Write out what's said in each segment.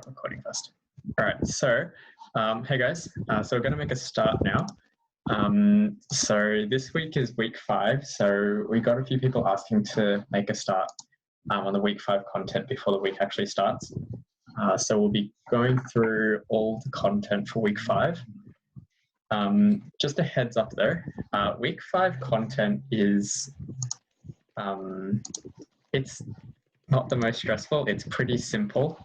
start recording first. All right, so hey guys, so we're going to make a start now. So this week is week 5, so we got a few people asking to make a start on the week 5 content before the week actually starts. So we'll be going through all the content for week 5. Just a heads up though, week 5 content is, it's not the most stressful, it's pretty simple.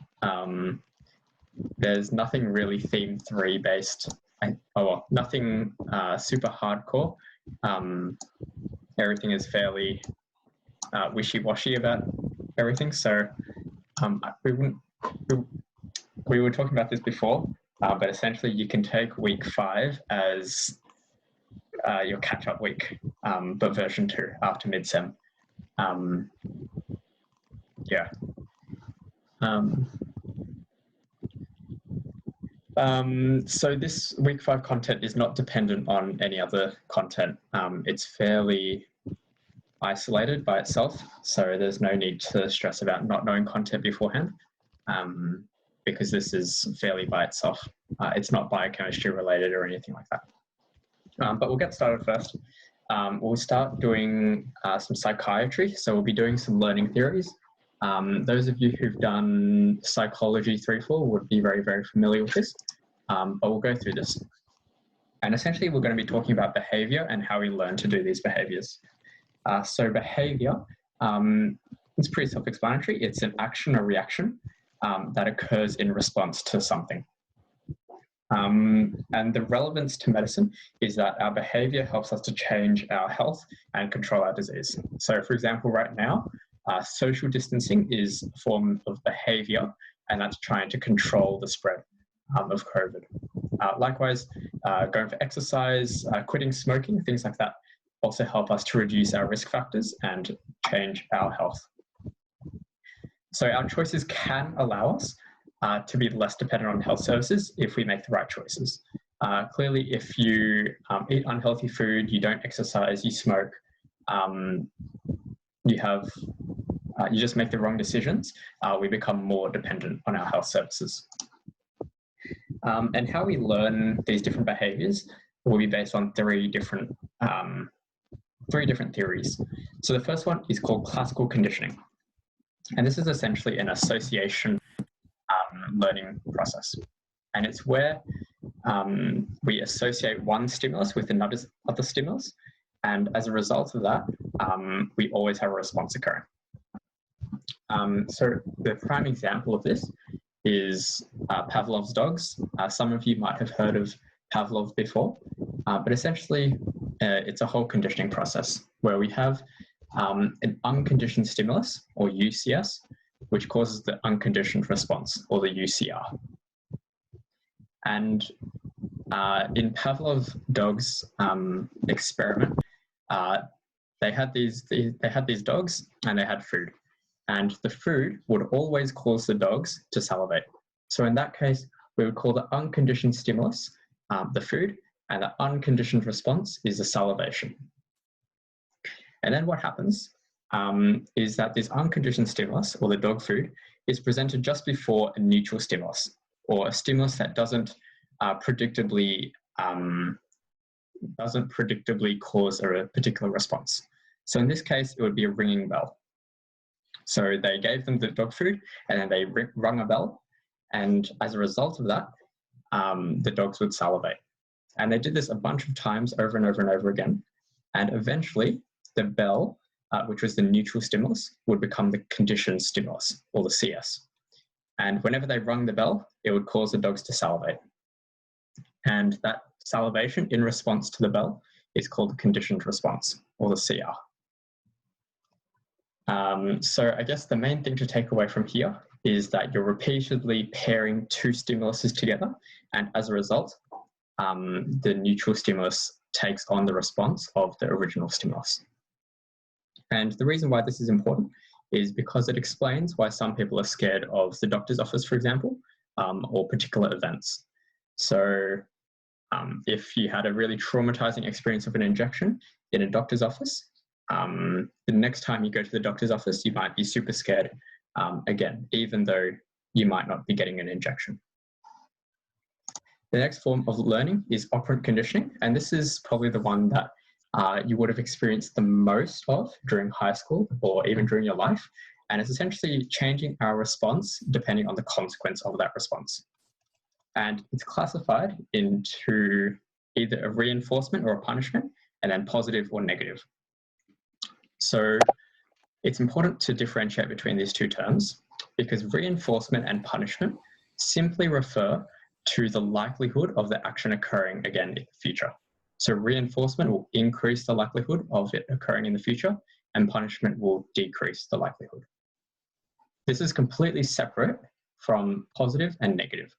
There's nothing really theme 3 based, nothing super hardcore. Everything is fairly wishy-washy about everything. So we were talking about this before, but essentially you can take week 5 as your catch-up week, but version 2 after mid-sem. Yeah. So this week 5 content is not dependent on any other content. It's fairly isolated by itself, so there's no need to stress about not knowing content beforehand, because this is fairly by itself. It's not biochemistry related or anything like that. But we'll get started first. We'll start doing some psychiatry, so we'll be doing some learning theories. Those of you who've done psychology 3-4 would be very, very familiar with this, but we'll go through this. And essentially we're going to be talking about behaviour and how we learn to do these behaviours. So behaviour, it's pretty self-explanatory. It's an action or reaction that occurs in response to something. And the relevance to medicine is that our behaviour helps us to change our health and control our disease. So for example, right now, social distancing is a form of behaviour, and that's trying to control the spread of COVID. Likewise, going for exercise, quitting smoking, things like that also help us to reduce our risk factors and change our health. So our choices can allow us to be less dependent on health services if we make the right choices. Clearly, if you eat unhealthy food, you don't exercise, you smoke, you just make the wrong decisions, we become more dependent on our health services. And how we learn these different behaviours will be based on three different theories. So the first one is called classical conditioning. And this is essentially an association learning process. And it's where we associate one stimulus with another stimulus. And as a result of that, we always have a response occurring. So the prime example of this is Pavlov's dogs. Some of you might have heard of Pavlov before, but essentially it's a whole conditioning process where we have an unconditioned stimulus, or UCS, which causes the unconditioned response, or the UCR. And in Pavlov's dogs experiment, they had these dogs and they had food. And the food would always cause the dogs to salivate. So in that case, we would call the unconditioned stimulus the food, and the unconditioned response is the salivation. And then what happens is that this unconditioned stimulus, or the dog food, is presented just before a neutral stimulus, or a stimulus that doesn't predictably cause a particular response. So in this case, it would be a ringing bell. So they gave them the dog food and then they rung a bell. And as a result of that, the dogs would salivate. And they did this a bunch of times over and over and over again. And eventually the bell, which was the neutral stimulus, would become the conditioned stimulus, or the CS. And whenever they rung the bell, it would cause the dogs to salivate. And that salivation in response to the bell is called the conditioned response, or the CR. So I guess the main thing to take away from here is that you're repeatedly pairing two stimuluses together, and as a result, the neutral stimulus takes on the response of the original stimulus. And the reason why this is important is because it explains why some people are scared of the doctor's office, for example, or particular events. So if you had a really traumatizing experience of an injection in a doctor's office, the next time you go to the doctor's office, you might be super scared again, even though you might not be getting an injection. The next form of learning is operant conditioning, and this is probably the one that you would have experienced the most of during high school or even during your life, and it's essentially changing our response depending on the consequence of that response. And it's classified into either a reinforcement or a punishment, and then positive or negative. So it's important to differentiate between these two terms, because reinforcement and punishment simply refer to the likelihood of the action occurring again in the future. So reinforcement will increase the likelihood of it occurring in the future, and punishment will decrease the likelihood. This is completely separate from positive and negative.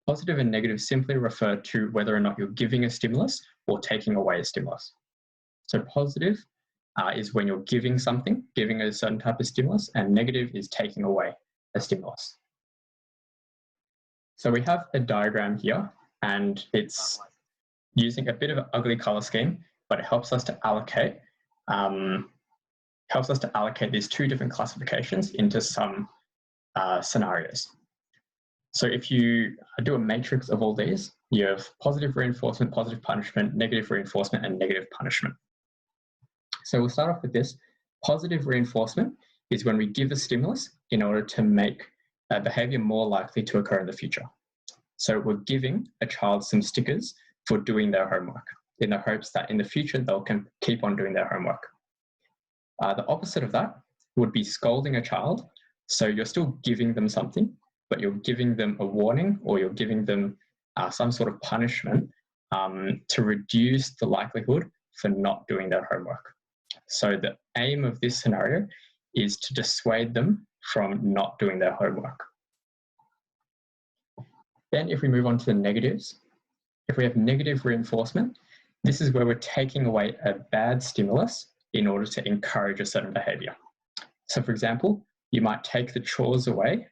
Positive and negative simply refer to whether or not you're giving a stimulus or taking away a stimulus. So positive is when you're giving something, giving a certain type of stimulus, and negative is taking away a stimulus. So we have a diagram here, and it's using a bit of an ugly color scheme, but it helps us to allocate these two different classifications into some scenarios. So if you do a matrix of all these, you have positive reinforcement, positive punishment, negative reinforcement, and negative punishment. So we'll start off with this. Positive reinforcement is when we give a stimulus in order to make a behavior more likely to occur in the future. So we're giving a child some stickers for doing their homework in the hopes that in the future they'll keep on doing their homework. The opposite of that would be scolding a child. So you're still giving them something, but you're giving them a warning, or you're giving them some sort of punishment to reduce the likelihood for not doing their homework. So the aim of this scenario is to dissuade them from not doing their homework. Then if we move on to the negatives, if we have negative reinforcement, this is where we're taking away a bad stimulus in order to encourage a certain behavior. So for example, you might take the chores away.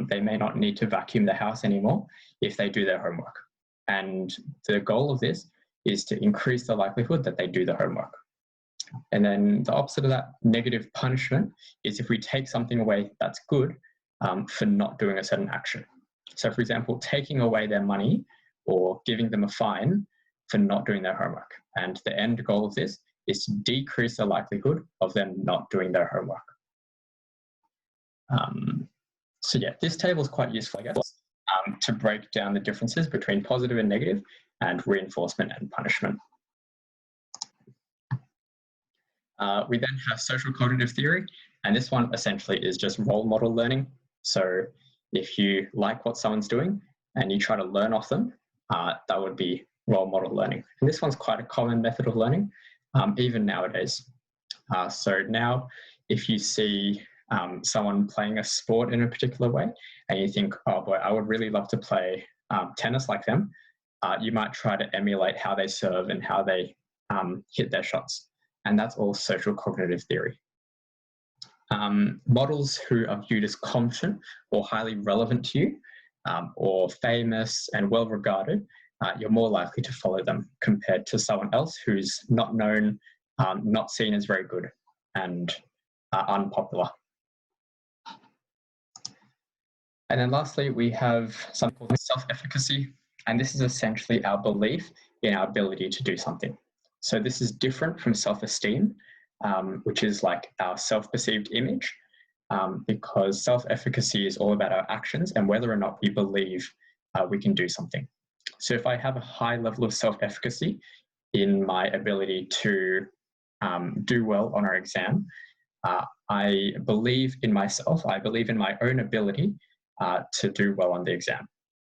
They may not need to vacuum the house anymore if they do their homework. And the goal of this is to increase the likelihood that they do the homework. And then the opposite of that, negative punishment, is if we take something away that's good for not doing a certain action. So for example, taking away their money or giving them a fine for not doing their homework. And the end goal of this is to decrease the likelihood of them not doing their homework. So yeah, this table is quite useful, I guess, to break down the differences between positive and negative and reinforcement and punishment. We then have social cognitive theory, and this one essentially is just role model learning. So if you like what someone's doing and you try to learn off them, that would be role model learning. And this one's quite a common method of learning, even nowadays. So now if you see someone playing a sport in a particular way and you think, oh boy, I would really love to play tennis like them, you might try to emulate how they serve and how they hit their shots. And that's all social cognitive theory. Models who are viewed as competent or highly relevant to you, or famous and well regarded, you're more likely to follow them compared to someone else who's not known, not seen as very good, and unpopular. And then lastly, we have something called self-efficacy, and this is essentially our belief in our ability to do something. So this is different from self-esteem, which is like our self-perceived image, because self-efficacy is all about our actions and whether or not we believe we can do something. So if I have a high level of self-efficacy in my ability to do well on our exam, I believe in myself, I believe in my own ability to do well on the exam.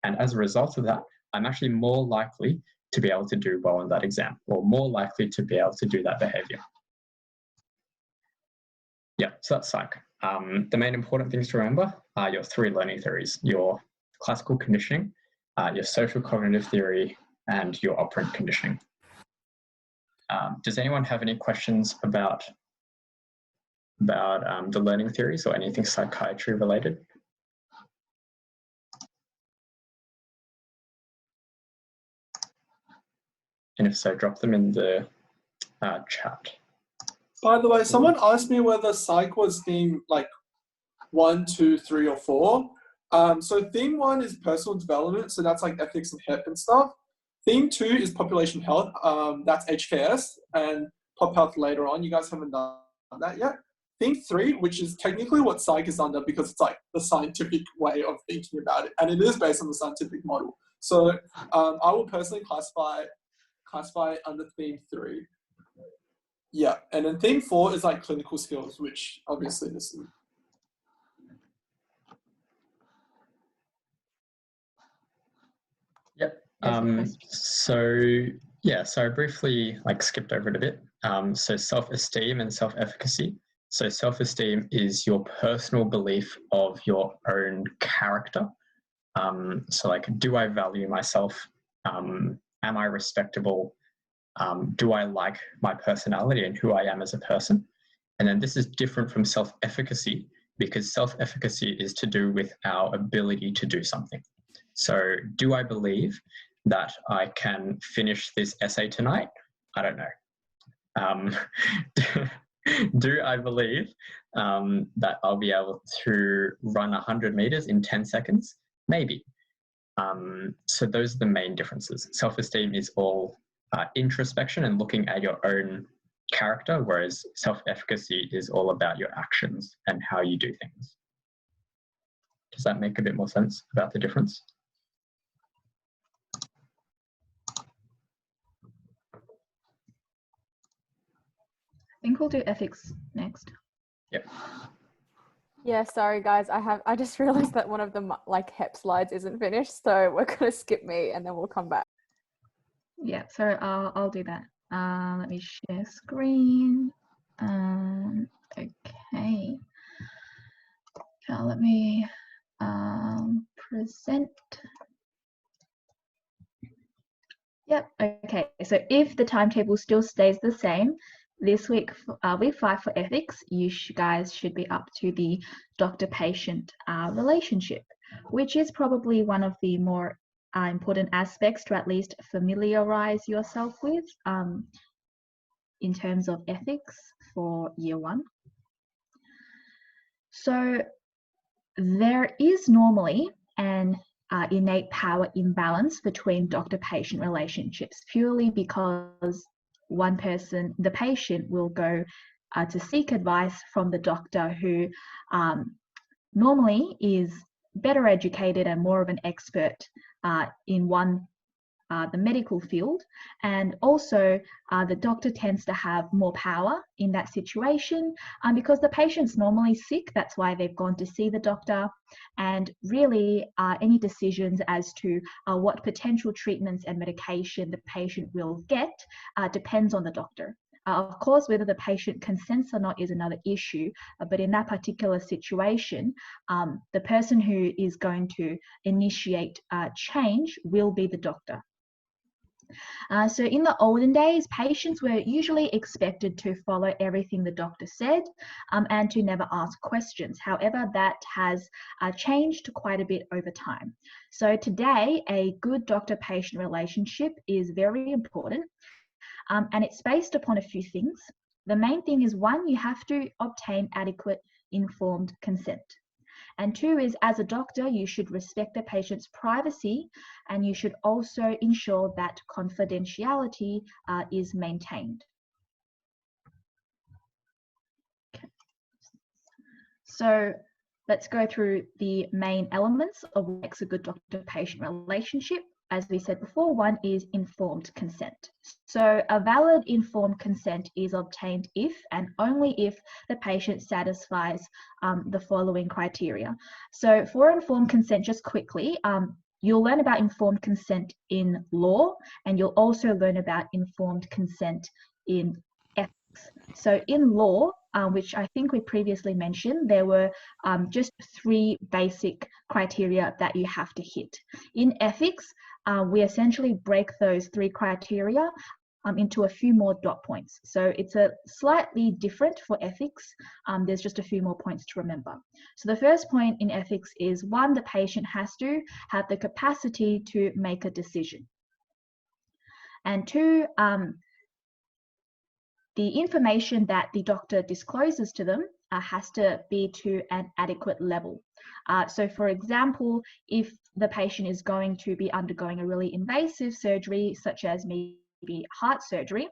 And as a result of that, I'm actually more likely to be able to do well on that exam, or more likely to be able to do that behavior. Yeah, so that's psych. The main important things to remember are your three learning theories: your classical conditioning, your social cognitive theory, and your operant conditioning. Does anyone have any questions about the learning theories or anything psychiatry related? And if so, drop them in the chat. By the way, someone asked me whether psych was theme like 1, 2, 3, or 4. So theme 1 is personal development. So that's like ethics and HEP and stuff. Theme 2 is population health. That's HKS and pop health later on. You guys haven't done that yet. Theme 3, which is technically what psych is under because it's like the scientific way of thinking about it. And it is based on the scientific model. So I will personally classify it under theme 3. Yeah, and then theme 4 is like clinical skills, which obviously this is. Yep. So I briefly skipped over it a bit. So self-esteem and self-efficacy. So self-esteem is your personal belief of your own character. So do I value myself? Am I respectable? Do I like my personality and who I am as a person? And then this is different from self-efficacy because self-efficacy is to do with our ability to do something. So do I believe that I can finish this essay tonight? I don't know. Do I believe that I'll be able to run 100 meters in 10 seconds? Maybe. So those are the main differences. Self-esteem is all introspection and looking at your own character, whereas self-efficacy is all about your actions and how you do things. Does that make a bit more sense about the difference? I think we'll do ethics next. Yep. Yeah, sorry guys, I just realized that one of the HEP slides isn't finished, so we're gonna skip me and then we'll come back. Yeah, so I'll do that. Let me share screen. Okay. Now let me present. Yep, okay. So if the timetable still stays the same, this week, week 5 for ethics, you guys should be up to the doctor-patient relationship, which is probably one of the more important aspects to at least familiarize yourself with in terms of ethics for year 1. So there is normally an innate power imbalance between doctor-patient relationships purely because one person, the patient, will go to seek advice from the doctor who normally is better educated and more of an expert in the medical field, and also the doctor tends to have more power in that situation because the patient's normally sick. That's why they've gone to see the doctor, and really any decisions as to what potential treatments and medication the patient will get depends on the doctor. Of course, whether the patient consents or not is another issue, but in that particular situation, the person who is going to initiate change will be the doctor. So in the olden days, patients were usually expected to follow everything the doctor said and to never ask questions. However, that has changed quite a bit over time. So today, a good doctor-patient relationship is very important, and it's based upon a few things. The main thing is, 1, you have to obtain adequate informed consent. And 2 is, as a doctor, you should respect the patient's privacy, and you should also ensure that confidentiality is maintained. Okay. So let's go through the main elements of what makes a good doctor-patient relationship. As we said before, 1 is informed consent. So a valid informed consent is obtained if and only if the patient satisfies the following criteria. So for informed consent, just quickly, you'll learn about informed consent in law, and you'll also learn about informed consent in ethics. So in law, which I think we previously mentioned, there were just 3 basic criteria that you have to hit. In ethics, we essentially break those 3 criteria into a few more dot points. So it's a slightly different for ethics. There's just a few more points to remember. So the first point in ethics is, 1, the patient has to have the capacity to make a decision. And 2, the information that the doctor discloses to them has to be to an adequate level. So for example, if the patient is going to be undergoing a really invasive surgery, such as maybe heart surgery,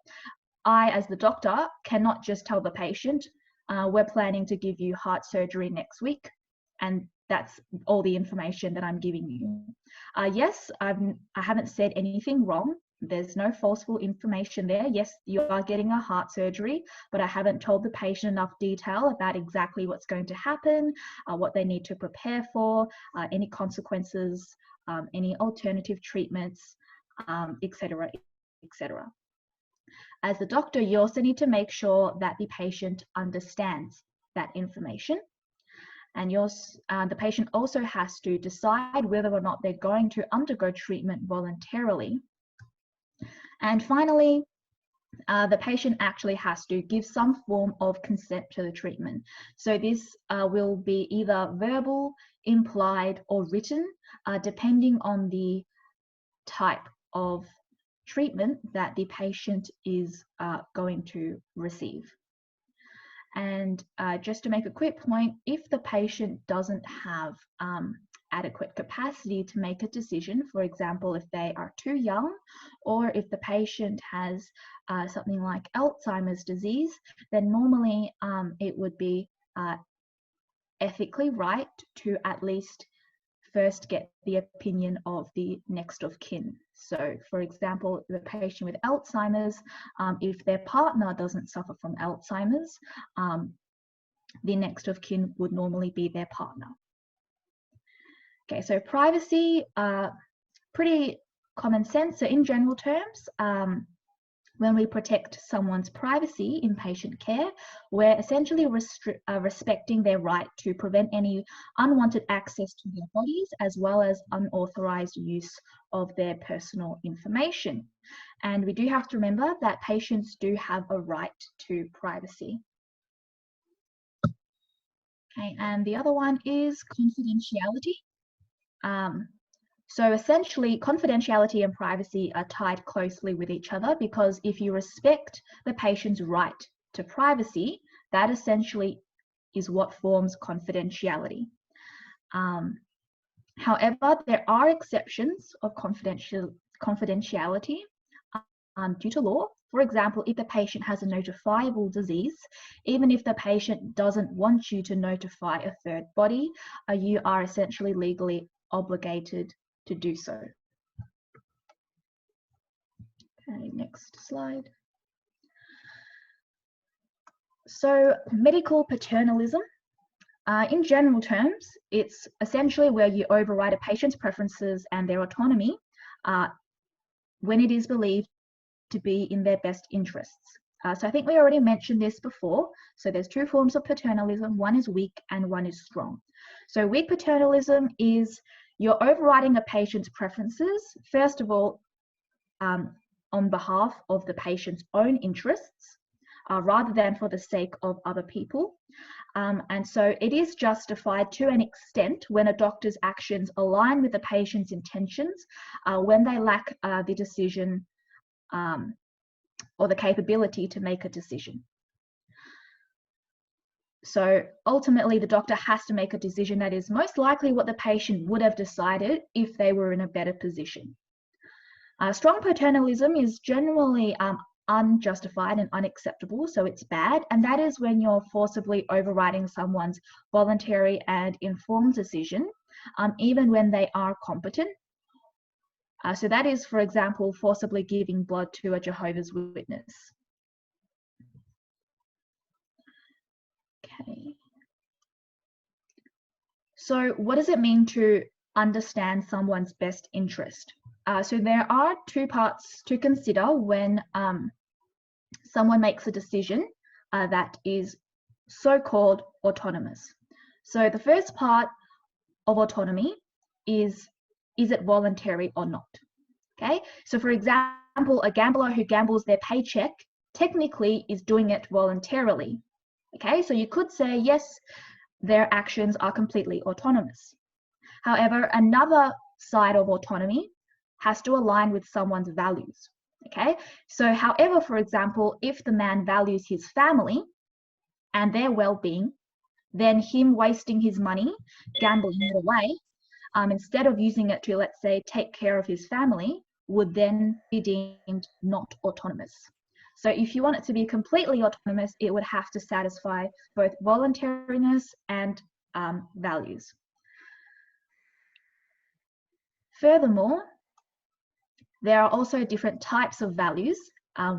I, as the doctor, cannot just tell the patient, we're planning to give you heart surgery next week, and that's all the information that I'm giving you. Yes, I haven't said anything wrong. There's no falseful information there. Yes, you are getting a heart surgery, but I haven't told the patient enough detail about exactly what's going to happen, what they need to prepare for, any consequences, any alternative treatments, etc., etc. As the doctor, you also need to make sure that the patient understands that information. And the patient also has to decide whether or not they're going to undergo treatment voluntarily. And finally, the patient actually has to give some form of consent to the treatment. So this will be either verbal, implied, or written, depending on the type of treatment that the patient is going to receive. And just to make a quick point, if the patient doesn't have adequate capacity to make a decision, for example, if they are too young, or if the patient has something like Alzheimer's disease, then normally it would be ethically right to at least first get the opinion of the next of kin. So for example, the patient with Alzheimer's, if their partner doesn't suffer from Alzheimer's, the next of kin would normally be their partner. Okay, so privacy, pretty common sense. So in general terms, when we protect someone's privacy in patient care, we're essentially respecting their right to prevent any unwanted access to their bodies, as well as unauthorized use of their personal information. And we do have to remember that patients do have a right to privacy. Okay, and the other one is confidentiality. So essentially, confidentiality and privacy are tied closely with each other, because if you respect the patient's right to privacy, that essentially is what forms confidentiality. However, there are exceptions of confidentiality due to law. For example, if the patient has a notifiable disease, even if the patient doesn't want you to notify a third body, you are essentially legally obligated to do so. Okay, next slide. So medical paternalism, in general terms, it's essentially where you override a patient's preferences and their autonomy when it is believed to be in their best interests. So I think we already mentioned this before. So there's two forms of paternalism. One is weak and one is strong. So weak paternalism is you're overriding a patient's preferences, first of all, on behalf of the patient's own interests, rather than for the sake of other people. And so it is justified to an extent when a doctor's actions align with the patient's intentions, when they lack the decision or the capability to make a decision. So ultimately, the doctor has to make a decision that is most likely what the patient would have decided if they were in a better position. Strong paternalism is generally unjustified and unacceptable, so it's bad, and that is when you're forcibly overriding someone's voluntary and informed decision, even when they are competent. So that is, for example, forcibly giving blood to a Jehovah's Witness. Okay. So what does it mean to understand someone's best interest? So there are two parts to consider when someone makes a decision that is so-called autonomous. So the first part of autonomy is it voluntary or not? Okay, so for example, a gambler who gambles their paycheck technically is doing it voluntarily. Okay, so you could say, yes, their actions are completely autonomous. However, another side of autonomy has to align with someone's values. Okay, so however, for example, if the man values his family and their well-being then him wasting his money, gambling it away, instead of using it to, let's say, take care of his family, would then be deemed not autonomous. So if you want it to be completely autonomous, it would have to satisfy both voluntariness and values. Furthermore, there are also different types of values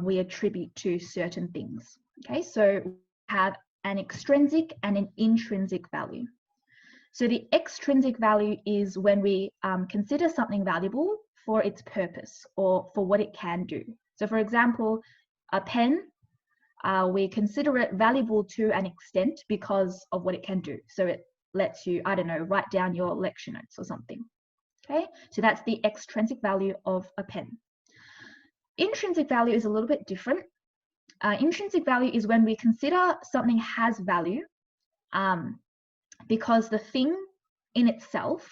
we attribute to certain things. Okay, so we have an extrinsic and an intrinsic value. So the extrinsic value is when we consider something valuable for its purpose or for what it can do. So for example, a pen, we consider it valuable to an extent because of what it can do. So it lets you, I don't know, write down your lecture notes or something. Okay, so that's the extrinsic value of a pen. Intrinsic value is a little bit different. Intrinsic value is when we consider something has value because the thing in itself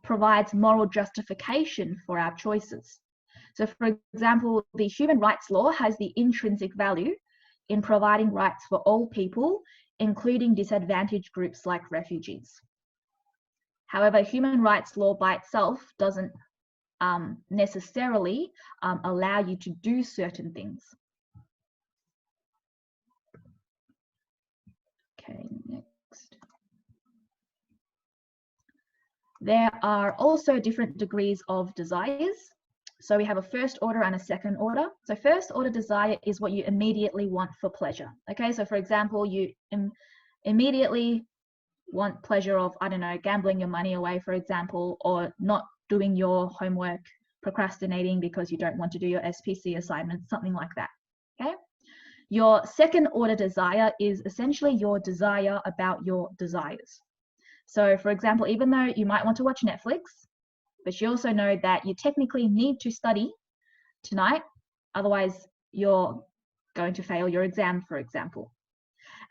provides moral justification for our choices. So for example, the human rights law has the intrinsic value in providing rights for all people, including disadvantaged groups like refugees. However, human rights law by itself doesn't necessarily allow you to do certain things. Okay, next. There are also different degrees of desires. So we have a first order and a second order. So first order desire is what you immediately want for pleasure. Okay, so for example, you immediately want pleasure of, I don't know, gambling your money away, for example, or not doing your homework, procrastinating because you don't want to do your SPC assignments, something like that. Okay. Your second order desire is essentially your desire about your desires. So for example, even though you might want to watch Netflix, but you also know that you technically need to study tonight, otherwise you're going to fail your exam, for example.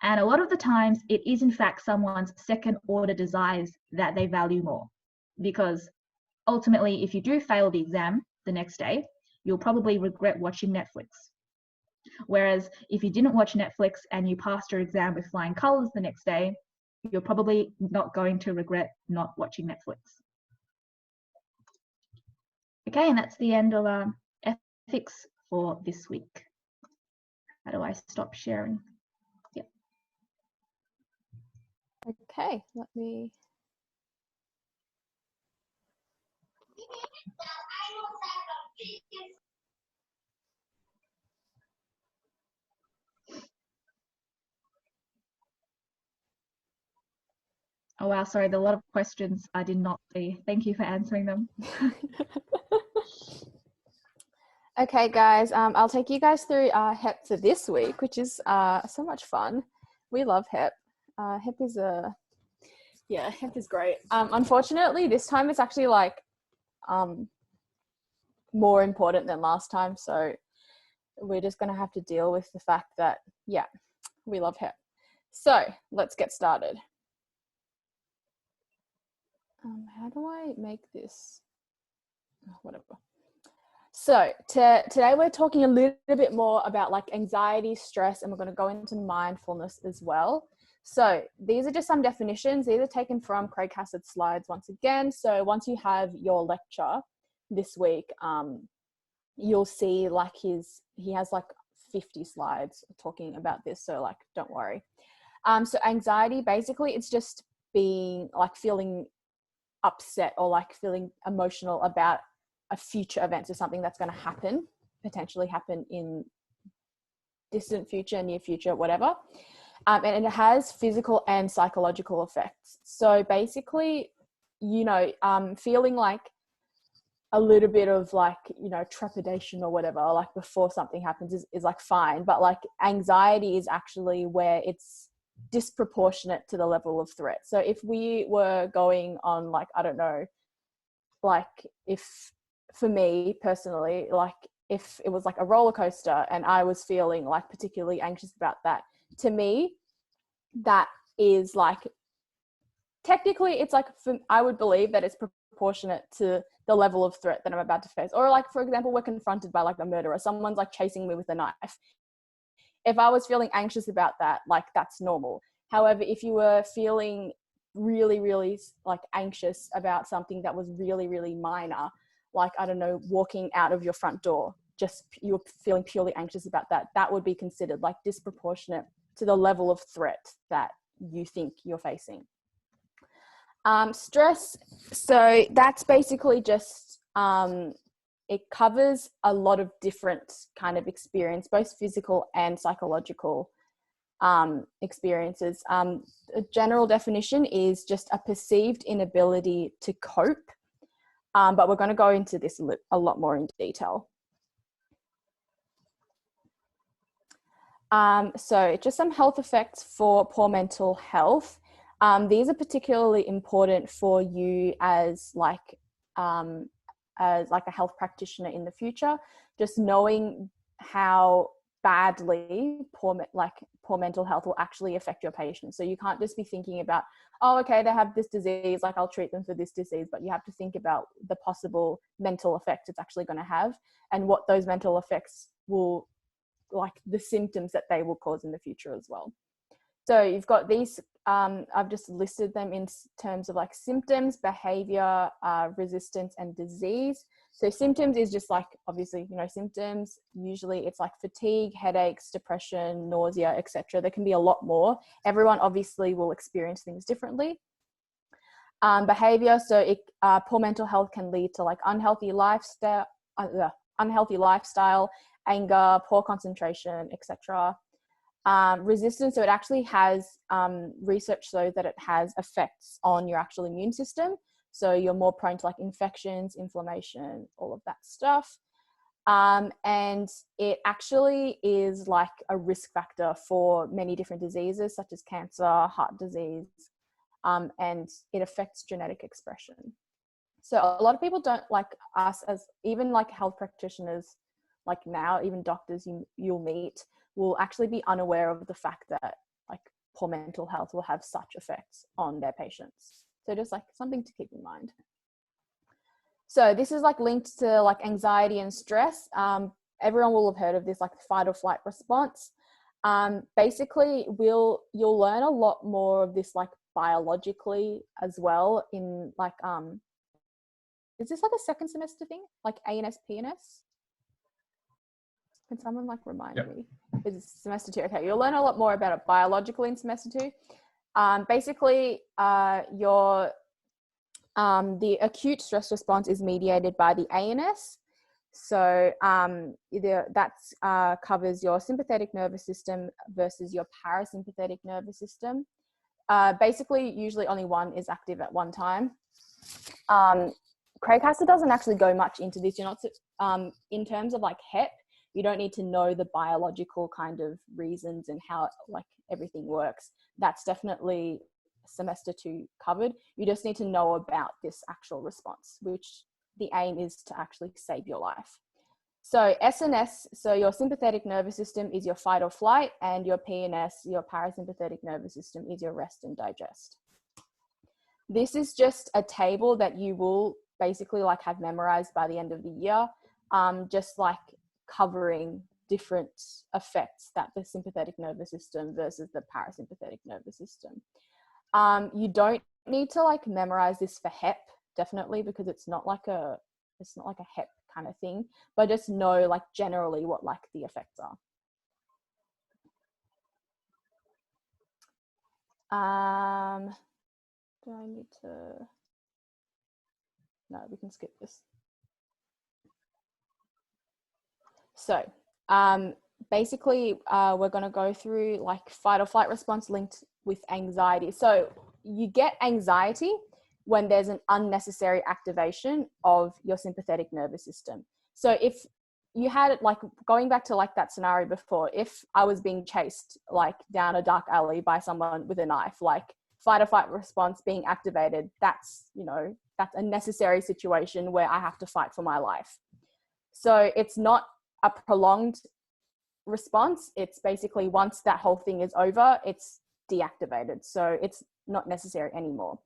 And a lot of the times it is in fact someone's second order desires that they value more, because ultimately if you do fail the exam the next day, you'll probably regret watching Netflix. Whereas if you didn't watch Netflix and you passed your exam with flying colors the next day, you're probably not going to regret not watching Netflix. Okay, and that's the end of ethics for this week. How do I stop sharing? Yep. Okay, let me. Oh wow, sorry, there are a lot of questions I did not see. Thank you for answering them. Okay, guys, I'll take you guys through HEP for this week, which is so much fun. We love HEP. HEP is HEP is great. Unfortunately, this time it's actually like more important than last time, so we're just going to have to deal with the fact that, yeah, we love HEP. So let's get started. How do I make this? Whatever. So today we're talking a little bit more about like anxiety, stress, and we're going to go into mindfulness as well. So these are just some definitions. These are taken from Craig Hassett's slides once again. So once you have your lecture this week, you'll see like he has like 50 slides talking about this. So like, don't worry. So anxiety, basically it's just being like feeling upset or like feeling emotional about a future event, so something that's going to happen, potentially happen in distant future, near future, whatever. And it has physical and psychological effects. So basically, you know, feeling like a little bit of like, you know, trepidation or whatever, like before something happens is like fine. But like anxiety is actually where it's disproportionate to the level of threat. So if we were going on like, I don't know, like if for me personally, like if it was like a roller coaster and I was feeling like particularly anxious about that, to me, that is like, technically it's like, I would believe that it's proportionate to the level of threat that I'm about to face. Or like, for example, we're confronted by like a murderer, someone's like chasing me with a knife. If I was feeling anxious about that, like that's normal. However, if you were feeling really, really like anxious about something that was really, really minor, like, I don't know, walking out of your front door, just you're feeling purely anxious about that, that would be considered like disproportionate to the level of threat that you think you're facing. Stress, so that's basically just, it covers a lot of different kind of experience, both physical and psychological experiences. A general definition is just a perceived inability to cope, but we're going to go into this a lot more in detail. So just some health effects for poor mental health. These are particularly important for you as like a health practitioner in the future, just knowing how badly poor mental health will actually affect your patients. So you can't just be thinking about, oh, okay, they have this disease, like I'll treat them for this disease, but you have to think about the possible mental effects it's actually going to have and what those mental effects will, like the symptoms that they will cause in the future as well. So you've got these, I've just listed them in terms of like symptoms, behavior, resistance, and disease. So symptoms is just like, obviously, you know, symptoms, usually it's like fatigue, headaches, depression, nausea, etc. There can be a lot more. Everyone obviously will experience things differently. Behavior, so poor mental health can lead to like unhealthy lifestyle, anger, poor concentration, etc. Resistance, so it actually has research shows that it has effects on your actual immune system. So you're more prone to like infections, inflammation, all of that stuff. And it actually is like a risk factor for many different diseases such as cancer, heart disease, and it affects genetic expression. So a lot of people don't, like us as even like health practitioners, like now, even doctors you'll meet will actually be unaware of the fact that like poor mental health will have such effects on their patients. So just like something to keep in mind. So this is like linked to like anxiety and stress. Everyone will have heard of this, like the fight or flight response. Basically you'll learn a lot more of this like biologically as well in like, is this like a second semester thing? Like ANS, PNS? Can someone like remind me? Is it semester 2? Okay, you'll learn a lot more about it biologically in semester 2. Basically, the acute stress response is mediated by the ANS. So that covers your sympathetic nervous system versus your parasympathetic nervous system. Basically, usually only one is active at one time. Craig Hassler doesn't actually go much into this. You're not in terms of like HEP. You don't need to know the biological kind of reasons and how like everything works. That's definitely semester 2 covered. You just need to know about this actual response, which the aim is to actually save your life. So SNS, so your sympathetic nervous system is your fight or flight, and your PNS, your parasympathetic nervous system, is your rest and digest. This is just a table that you will basically like have memorized by the end of the year, just like covering different effects that the sympathetic nervous system versus the parasympathetic nervous system. You don't need to like memorize this for HEP, definitely, because it's not like a HEP kind of thing, but just know like generally what like the effects are. Do I need to? No, we can skip this. So basically we're going to go through like fight or flight response linked with anxiety. So you get anxiety when there's an unnecessary activation of your sympathetic nervous system. So if you had like, going back to like that scenario before, if I was being chased like down a dark alley by someone with a knife, like fight or flight response being activated, that's, you know, that's a necessary situation where I have to fight for my life. So it's not a prolonged response. It's basically once that whole thing is over, it's deactivated. So it's not necessary anymore.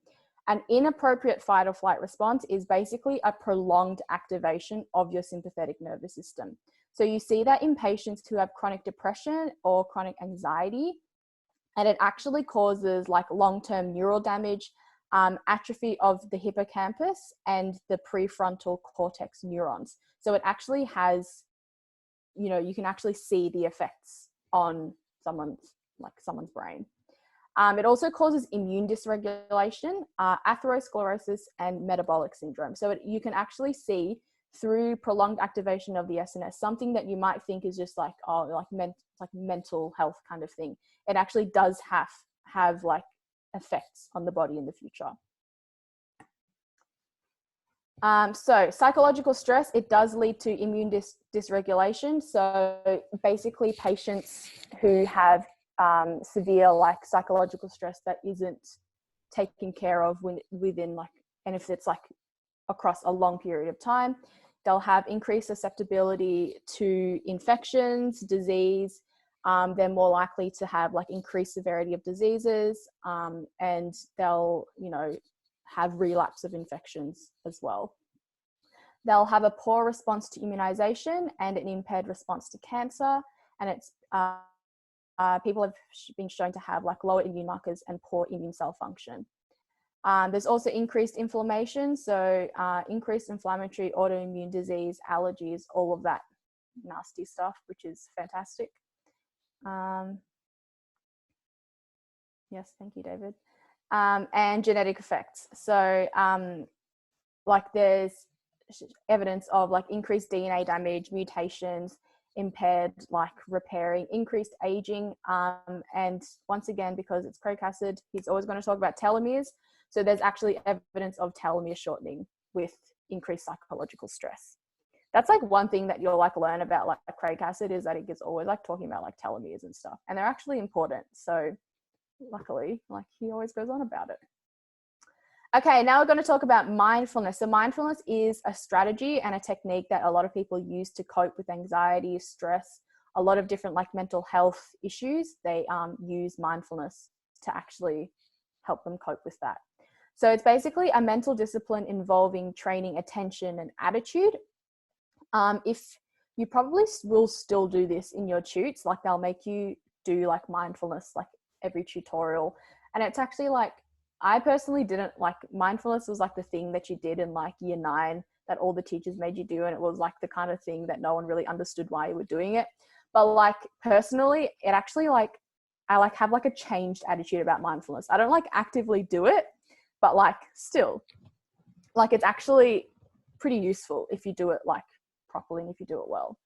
An inappropriate fight or flight response is basically a prolonged activation of your sympathetic nervous system. So you see that in patients who have chronic depression or chronic anxiety, and it actually causes like long-term neural damage, atrophy of the hippocampus and the prefrontal cortex neurons. So it actually has, you know, you can actually see the effects on someone's brain. It also causes immune dysregulation, atherosclerosis, and metabolic syndrome. So you can actually see through prolonged activation of the SNS, something that you might think is just like, oh, like mental health kind of thing. It actually does have like effects on the body in the future. So psychological stress, it does lead to immune dysregulation. So basically patients who have severe like psychological stress that isn't taken care of within like, and if it's like across a long period of time, they'll have increased susceptibility to infections, disease. They're more likely to have like increased severity of diseases, and they'll, you know, have relapse of infections as well. They'll have a poor response to immunization and an impaired response to cancer. And it's people have been shown to have like lower immune markers and poor immune cell function. There's also increased inflammation. So increased inflammatory autoimmune disease, allergies, all of that nasty stuff, which is fantastic. Yes, thank you, David. And genetic effects. So like there's evidence of like increased DNA damage, mutations, impaired like repairing, increased aging, and once again, because it's Craig acid, he's always going to talk about telomeres. So there's actually evidence of telomere shortening with increased psychological stress. That's like one thing that you'll like learn about like Craig acid, is that it gets always like talking about like telomeres and stuff, and they're actually important. So luckily, like he always goes on about it. Okay, now we're going to talk about mindfulness. So mindfulness is a strategy and a technique that a lot of people use to cope with anxiety, stress, a lot of different like mental health issues. They use mindfulness to actually help them cope with that. So it's basically a mental discipline involving training attention and attitude. If you probably will still do this in your tutes, like they'll make you do like mindfulness like every tutorial, and it's actually like, I personally didn't like mindfulness was like the thing that you did in like year 9 that all the teachers made you do, and it was like the kind of thing that no one really understood why you were doing it. But like personally, it actually like I like have like a changed attitude about mindfulness. I don't like actively do it, but like still like it's actually pretty useful if you do it like properly and if you do it well.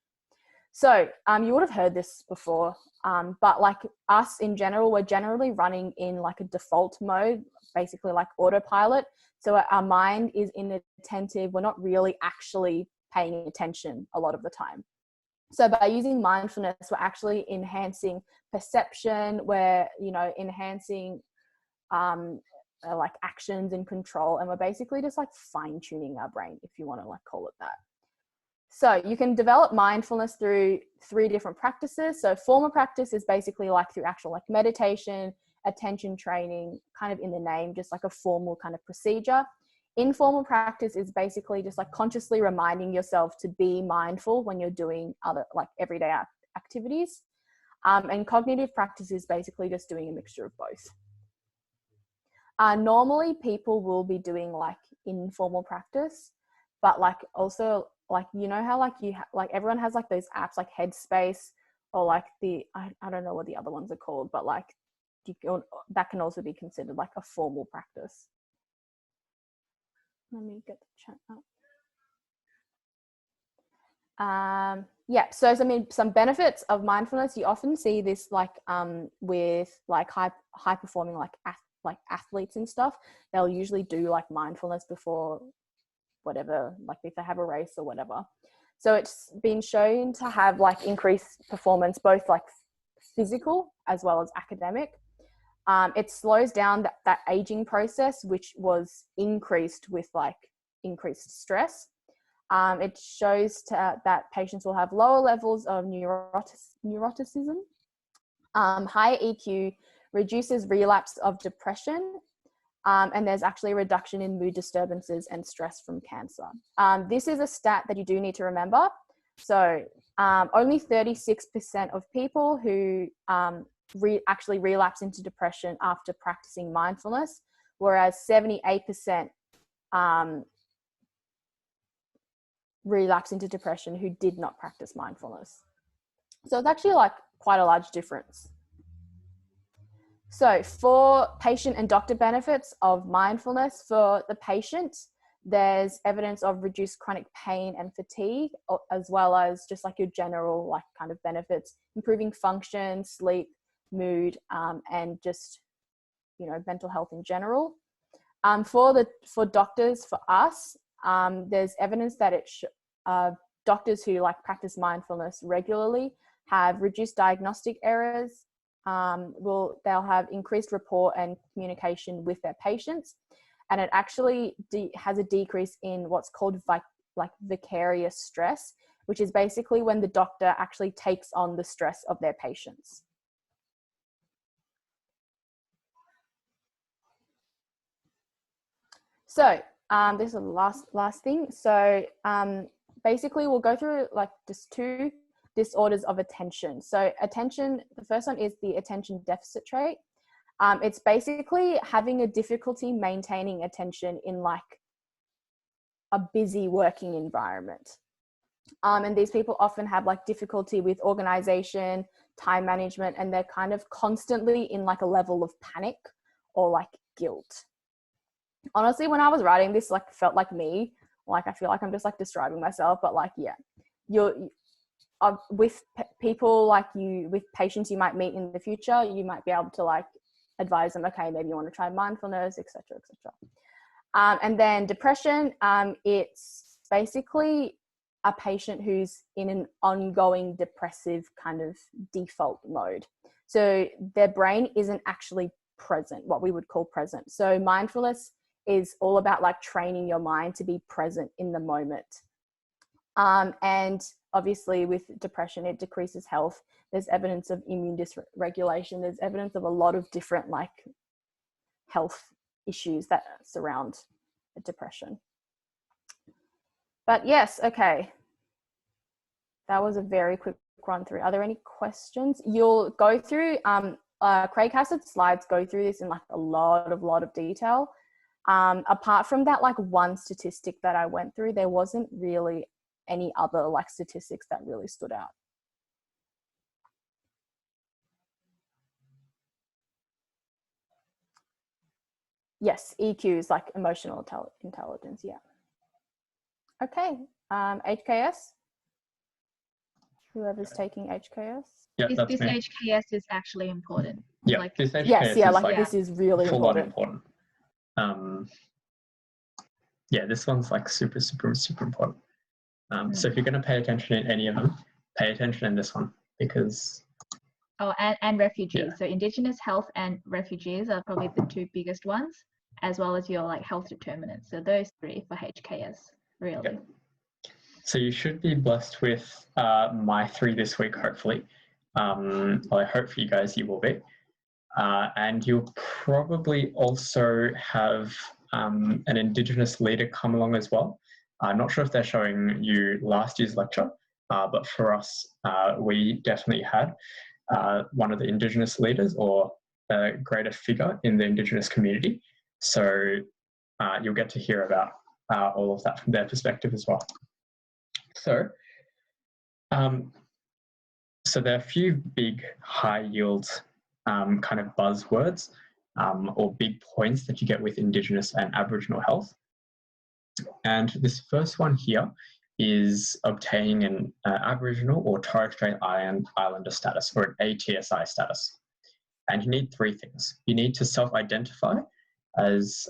So you would have heard this before, but like us in general, we're generally running in like a default mode, basically like autopilot. So our mind is inattentive. We're not really actually paying attention a lot of the time. So by using mindfulness, we're actually enhancing perception. We're, you know, enhancing like actions and control. And we're basically just like fine tuning our brain, if you want to like call it that. So you can develop mindfulness through 3 different practices. So formal practice is basically like through actual like meditation, attention training, kind of in the name, just like a formal kind of procedure. Informal practice is basically just like consciously reminding yourself to be mindful when you're doing other like everyday activities. And cognitive practice is basically just doing a mixture of both. Normally people will be doing like informal practice, but like also like, you know how like you like everyone has like those apps like Headspace or like the I don't know what the other ones are called, but like that can also be considered like a formal practice. Let me get the chat up. Yeah, so I mean, some benefits of mindfulness, you often see this like with like high performing like athletes and stuff. They'll usually do like mindfulness before whatever, like if they have a race or whatever. So it's been shown to have like increased performance, both like physical as well as academic. It slows down that aging process, which was increased with like increased stress. It shows that patients will have lower levels of neuroticism. Higher EQ reduces relapse of depression. And there's actually a reduction in mood disturbances and stress from cancer. This is a stat that you do need to remember. So only 36% of people who actually relapse into depression after practicing mindfulness, whereas 78% relapse into depression who did not practice mindfulness. So it's actually like quite a large difference. So for patient and doctor benefits of mindfulness, for the patient, there's evidence of reduced chronic pain and fatigue, as well as just like your general like kind of benefits, improving function, sleep, mood, and just, you know, mental health in general. For doctors, for us, there's evidence that doctors who like practice mindfulness regularly have reduced diagnostic errors. They'll have increased rapport and communication with their patients, and it actually has a decrease in what's called like vicarious stress, which is basically when the doctor actually takes on the stress of their patients. So this is the last thing. So basically we'll go through like just 2 disorders of attention. So attention, the first one is the attention deficit trait. It's basically having a difficulty maintaining attention in like a busy working environment. And these people often have like difficulty with organization, time management, and they're kind of constantly in like a level of panic or like guilt. Honestly, when I was writing this, like felt like me, like I feel like I'm just like describing myself, but like, yeah, you're with people like you, with patients you might meet in the future, you might be able to like advise them, okay, maybe you want to try mindfulness, etc., etc. And then depression, it's basically a patient who's in an ongoing depressive kind of default mode. So their brain isn't actually present, what we would call present. So mindfulness is all about like training your mind to be present in the moment. And obviously with depression, it decreases health. There's evidence of immune dysregulation. There's evidence of a lot of different like health issues that surround depression. But yes, okay. That was a very quick run through. Are there any questions? You'll go through, Craig Hassett's slides go through this in like a lot of detail. Apart from that, like one statistic that I went through, there wasn't really any other like statistics that really stood out. Yes, EQ is like emotional intelligence, yeah. Okay, HKS? Whoever's taking HKS? Yeah, This HKS is actually important. Yeah, like, this HKS yes, yeah, is like this is really important. Yeah, this one's like super important. So if you're going to pay attention in any of them, pay attention in this one, because and refugees. Yeah. So Indigenous health and refugees are probably the 2 biggest ones, as well as your like health determinants. So those 3 for HKS, really. Yep. So you should be blessed with my 3 this week, hopefully. Well, I hope for you guys you will be. And you'll probably also have an Indigenous leader come along as well. I'm not sure if they're showing you last year's lecture, but for us, we definitely had one of the Indigenous leaders or a greater figure in the Indigenous community. So you'll get to hear about all of that from their perspective as well. So, so there are a few big high yield kind of buzzwords or big points that you get with Indigenous and Aboriginal health. And this first one here is obtaining an Aboriginal or Torres Strait Islander status, or an ATSI status. And you need 3 things. You need to self-identify as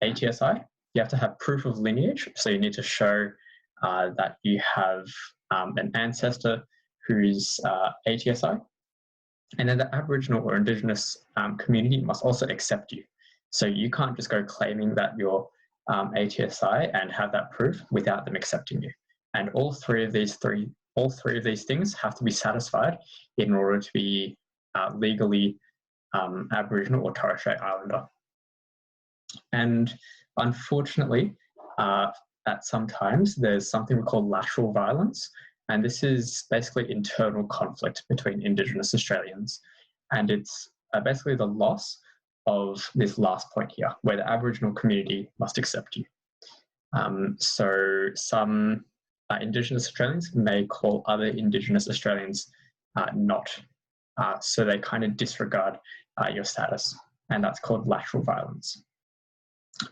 ATSI. You have to have proof of lineage. So you need to show that you have an ancestor who's ATSI. And then the Aboriginal or Indigenous community must also accept you. So you can't just go claiming that you're ATSI and have that proof without them accepting you. And all three of these things have to be satisfied in order to be legally Aboriginal or Torres Strait Islander. And unfortunately, at sometimes there's something we call lateral violence, and this is basically internal conflict between Indigenous Australians. and it's basically the loss of this last point here, where the Aboriginal community must accept you. So some Indigenous Australians may call other Indigenous Australians not. So they kind of disregard your status, and that's called lateral violence.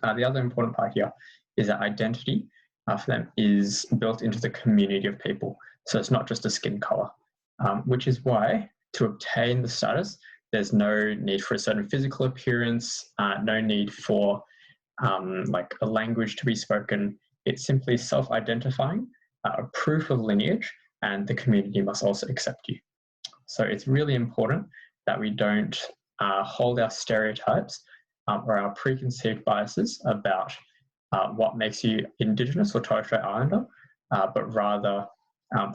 The other important part here is that identity for them is built into the community of people. So it's not just a skin color, which is why to obtain the status, there's no need for a certain physical appearance, no need for like a language to be spoken. It's simply self-identifying, a proof of lineage, and the community must also accept you. So it's really important that we don't hold our stereotypes or our preconceived biases about what makes you Indigenous or Torres Strait Islander, but rather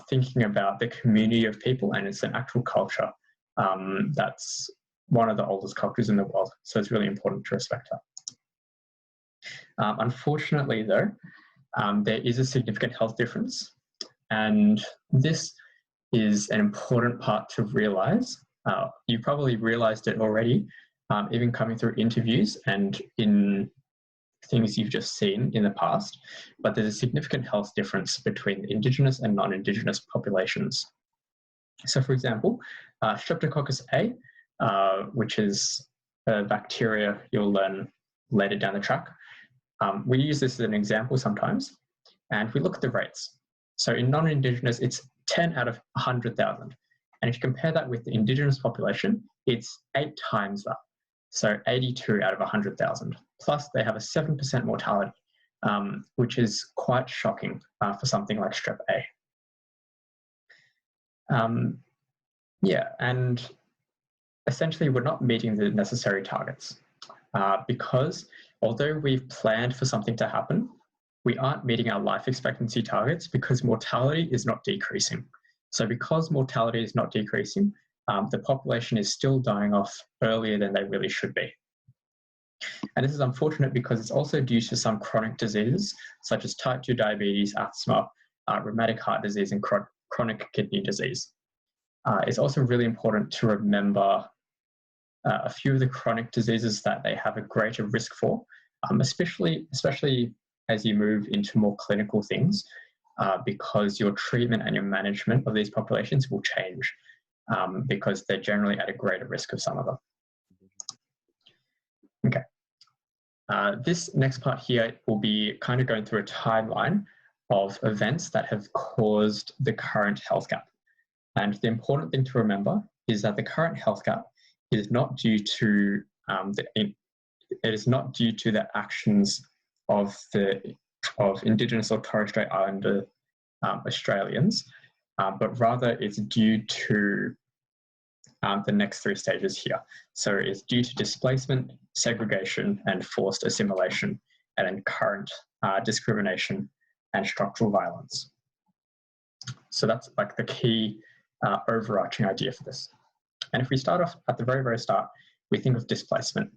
thinking about the community of people, and it's an actual culture that's one of the oldest cultures in the world. So it's really important to respect that. Unfortunately, though, there is a significant health difference, and this is an important part to realise. You probably realised it already, even coming through interviews and in things you've just seen in the past, but there's a significant health difference between Indigenous and non-Indigenous populations. So for example, Streptococcus A, which is a bacteria you'll learn later down the track, we use this as an example sometimes, and we look at the rates. So in non-Indigenous, it's 10 out of 100,000. And if you compare that with the Indigenous population, it's 8 times that. So 82 out of 100,000. Plus they have a 7% mortality, which is quite shocking for something like Strep A. Yeah, and essentially we're not meeting the necessary targets because although we've planned for something to happen, we aren't meeting our life expectancy targets because mortality is not decreasing. So because mortality is not decreasing, the population is still dying off earlier than they really should be. And this is unfortunate because it's also due to some chronic diseases such as type 2 diabetes, asthma, rheumatic heart disease, and chronic kidney disease. It's also really important to remember a few of the chronic diseases that they have a greater risk for, especially as you move into more clinical things, because your treatment and your management of these populations will change because they're generally at a greater risk of some of them. Okay. This next part here will be kind of going through a timeline of events that have caused the current health gap. And the important thing to remember is that the current health gap is not due to it is not due to the actions of Indigenous or Torres Strait Islander Australians, but rather it's due to the next 3 stages here. So it's due to displacement, segregation, and forced assimilation, and then current discrimination and structural violence. So that's like the key overarching idea for this. And if we start off at the very, very start, we think of displacement.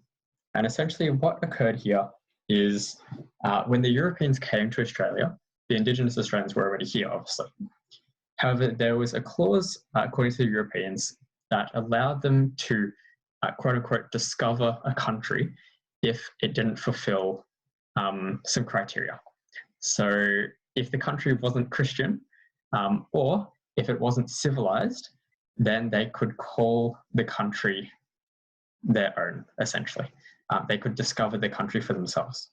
And essentially what occurred here is when the Europeans came to Australia, the Indigenous Australians were already here, obviously. However, there was a clause, according to the Europeans, that allowed them to, quote unquote, discover a country if it didn't fulfill some criteria. So if the country wasn't Christian, or if it wasn't civilized, then they could call the country their own, essentially. They could discover the country for themselves.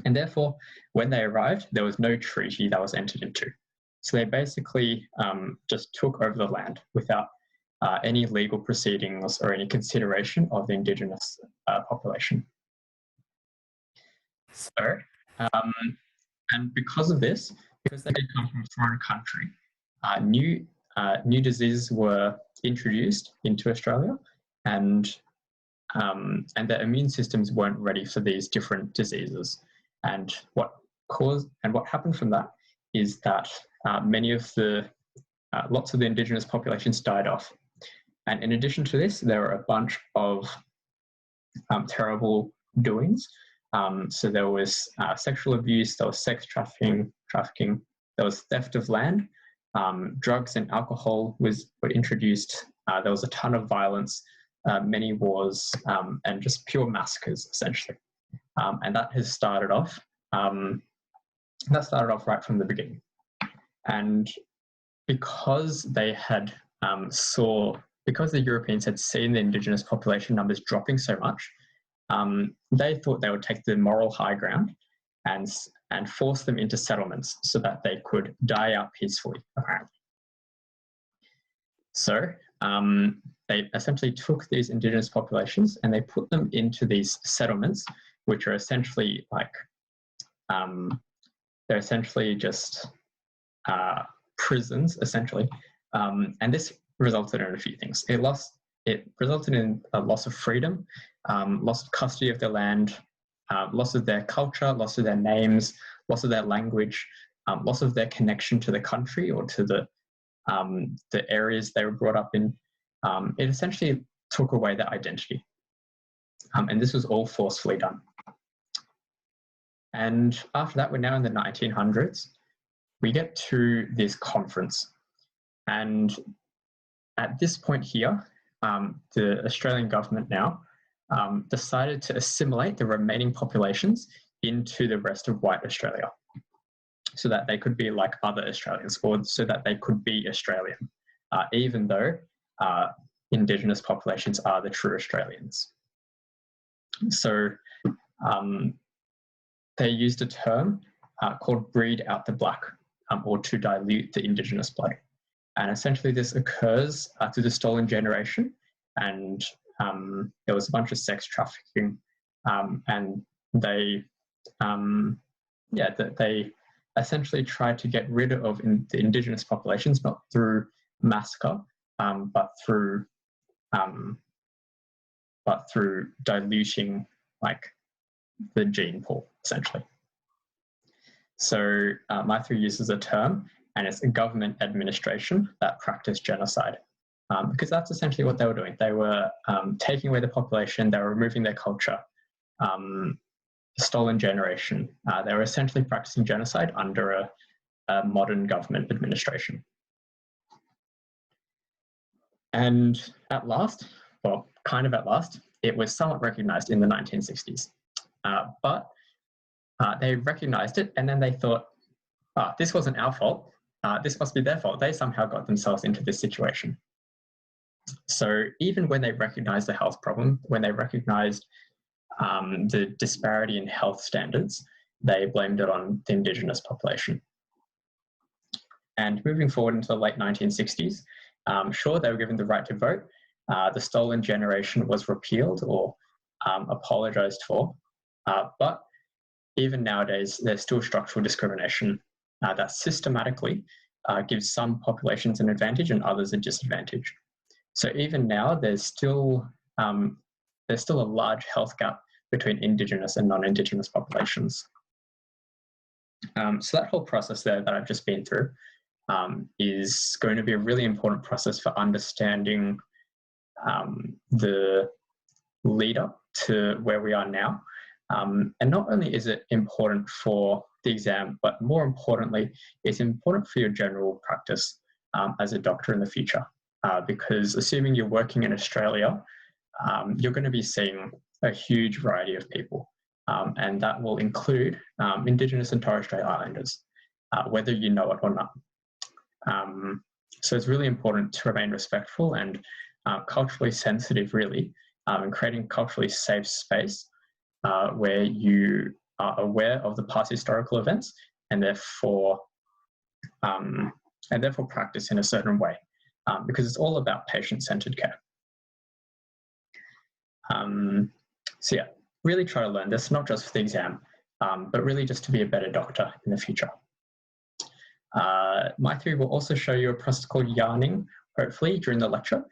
And therefore, when they arrived, there was no treaty that was entered into. So they basically just took over the land without any legal proceedings or any consideration of the Indigenous population. So, and because of this, because they come from a foreign country, new diseases were introduced into Australia, and their immune systems weren't ready for these different diseases. And what happened from that is that lots of the Indigenous populations died off. And in addition to this, there were a bunch of terrible doings. So there was sexual abuse, there was sex trafficking, there was theft of land, drugs and alcohol were introduced There was a ton of violence, many wars, and just pure massacres, essentially. And that has started off. That started off right from the beginning. And because they had because the Europeans had seen the Indigenous population numbers dropping so much, they thought they would take the moral high ground and force them into settlements so that they could die out peacefully, apparently. So they essentially took these Indigenous populations and they put them into these settlements, which are essentially like, they're essentially just prisons, essentially. And this resulted in a few things. It resulted in a loss of freedom, loss of custody of their land, loss of their culture, loss of their names, loss of their language, loss of their connection to the country or to the areas they were brought up in. It essentially took away their identity. And this was all forcefully done. And after that, we're now in the 1900s. We get to this conference. And at this point here, the Australian government now decided to assimilate the remaining populations into the rest of white Australia so that they could be like other Australians, or so that they could be Australian, even though Indigenous populations are the true Australians. So they used a term called breed out the black, or to dilute the Indigenous blood. And essentially this occurs through the stolen generation, and there was a bunch of sex trafficking, and they essentially tried to get rid of the Indigenous populations, not through massacre, but through diluting like the gene pool, essentially. So Maithri uses a term, and it's a government administration that practiced genocide, because that's essentially what they were doing. They were taking away the population, they were removing their culture, stolen generation. They were essentially practicing genocide under a modern government administration. And at last, well, kind of at last, it was somewhat recognized in the 1960s. But they recognized it, and then they thought, this wasn't our fault. This must be their fault. They somehow got themselves into this situation. So even when they recognized the health problem, when they recognized the disparity in health standards, they blamed it on the Indigenous population. And moving forward into the late 1960s, sure, they were given the right to vote. The stolen generation was repealed or apologized for. But even nowadays, there's still structural discrimination that systematically gives some populations an advantage and others a disadvantage. So even now, there's still a large health gap between Indigenous and non-Indigenous populations. So that whole process there that I've just been through is going to be a really important process for understanding the lead up to where we are now. And not only is it important for the exam, but more importantly, it's important for your general practice as a doctor in the future. Because assuming you're working in Australia, you're going to be seeing a huge variety of people. And that will include Indigenous and Torres Strait Islanders, whether you know it or not. So it's really important to remain respectful and culturally sensitive, really, and creating a culturally safe space where you are aware of the past historical events and therefore practice in a certain way, because it's all about patient-centered care. So yeah, really try to learn this, not just for the exam, but really just to be a better doctor in the future. Maithri will also show you a process called yarning, hopefully, during the lecture.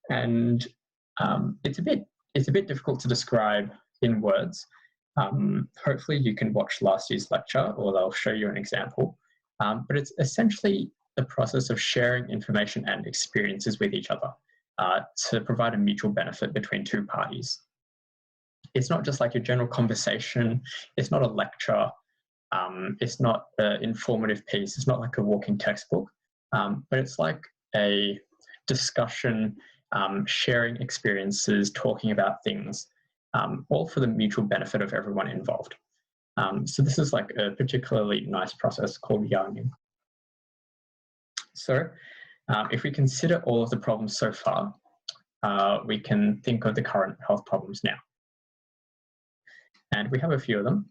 And it's a bit difficult to describe in words. Hopefully you can watch last year's lecture, or they'll show you an example. But it's essentially the process of sharing information and experiences with each other to provide a mutual benefit between two parties. It's not just like your general conversation. It's not a lecture. It's not an informative piece. It's not like a walking textbook. But it's like a discussion sharing experiences, talking about things, all for the mutual benefit of everyone involved. So this is like a particularly nice process called yarning. So if we consider all of the problems so far, we can think of the current health problems now. And we have a few of them.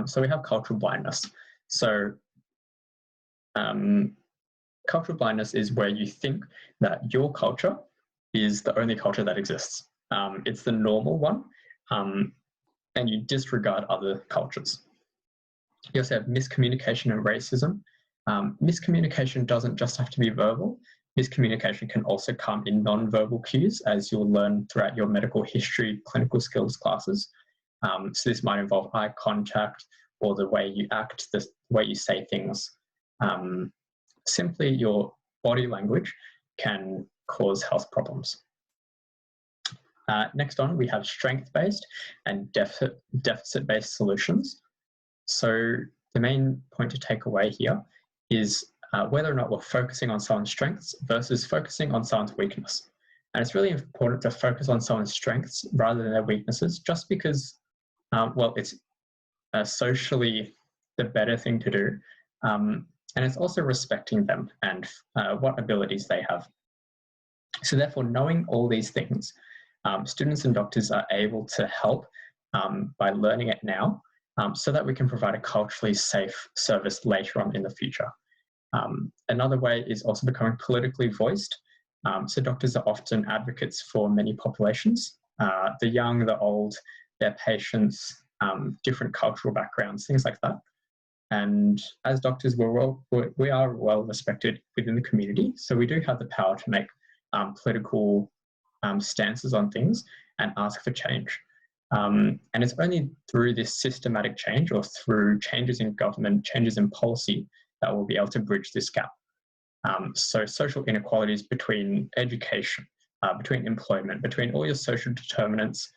So we have cultural blindness. So cultural blindness is where you think that your culture is the only culture that exists. It's the normal one, and you disregard other cultures. You also have miscommunication and racism. Miscommunication doesn't just have to be verbal. Miscommunication can also come in non-verbal cues, as you'll learn throughout your medical history clinical skills classes. So this might involve eye contact or the way you act, the way you say things. Simply your body language can cause health problems. Next on, we have strength-based and deficit-based solutions. So the main point to take away here is whether or not we're focusing on someone's strengths versus focusing on someone's weakness. And it's really important to focus on someone's strengths rather than their weaknesses, just because, well, it's socially the better thing to do. And it's also respecting them and what abilities they have. So therefore, knowing all these things, students and doctors are able to help by learning it now, so that we can provide a culturally safe service later on in the future. Another way is also becoming politically voiced. So doctors are often advocates for many populations, the young, the old, their patients, different cultural backgrounds, things like that. And as doctors, we are well respected within the community, so we do have the power to make political stances on things and ask for change. And it's only through this systematic change or through changes in government, changes in policy, that we'll be able to bridge this gap. So social inequalities between education, between employment, between all your social determinants,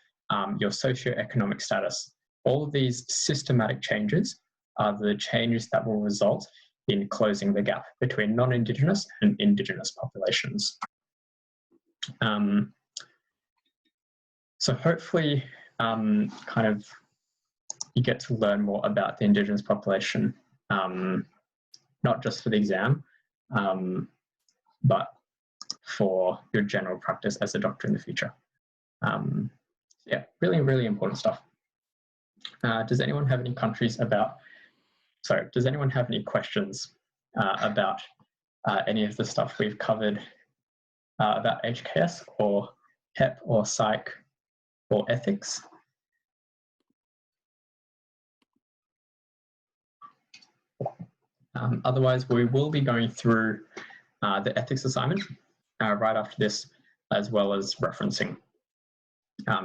your socioeconomic status, all of these systematic changes are the changes that will result in closing the gap between non-Indigenous and Indigenous populations. So hopefully kind of you get to learn more about the Indigenous population, not just for the exam, but for your general practice as a doctor in the future. Yeah, really, really important stuff. Does anyone have any does anyone have any questions about any of the stuff we've covered about HKS or HEP or psych or ethics? Otherwise, we will be going through the ethics assignment right after this, as well as referencing,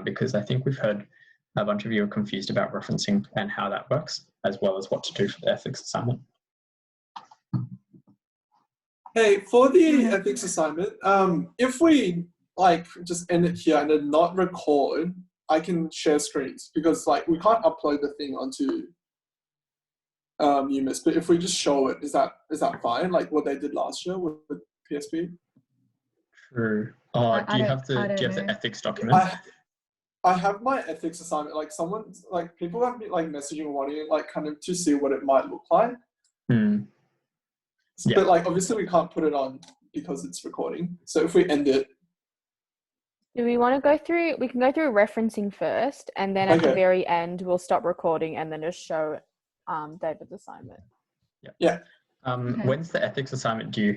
because I think we've heard a bunch of you are confused about referencing and how that works, as well as what to do for the ethics assignment. Hey, for the ethics assignment, if we just end it here and then not record, I can share screens, because we can't upload the thing onto UMIS. But if we just show it, is that fine? Like what they did last year with PSP? True. Oh, do you have the ethics document? I have my ethics assignment. People have been messaging wanting kind of to see what it might look like. Yeah. But obviously we can't put it on because it's recording. So if we end it. Do we want to go through, we can go through referencing first, and then at the very end we'll stop recording and then just show David's assignment. Yeah. When's the ethics assignment due?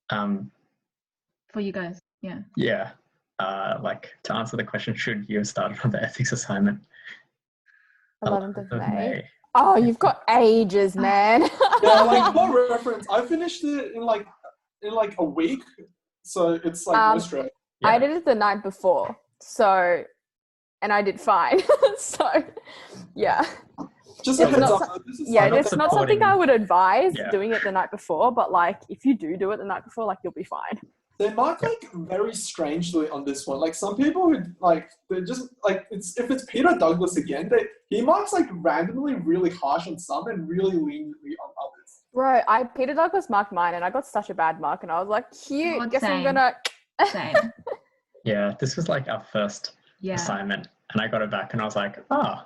For you guys, yeah. Yeah. To answer the question, should you have started on the ethics assignment? 11th of May. Oh, you've got ages, man. Yeah, for reference, I finished it in a week, so it's no stress. Yeah. I did it the night before, and I did fine. So, yeah. Just a heads up. It's not something I would advise doing it the night before, but if you do it the night before, you'll be fine. They mark very strangely on this one. Some people who they're just if it's Peter Douglas again, he marks randomly really harsh on some and really leniently on others. Bro, Peter Douglas marked mine and I got such a bad mark and I was like, cute. God, guess same. I'm gonna Same. Yeah, this was like our first Yeah. assignment, and I got it back and I was like, oh,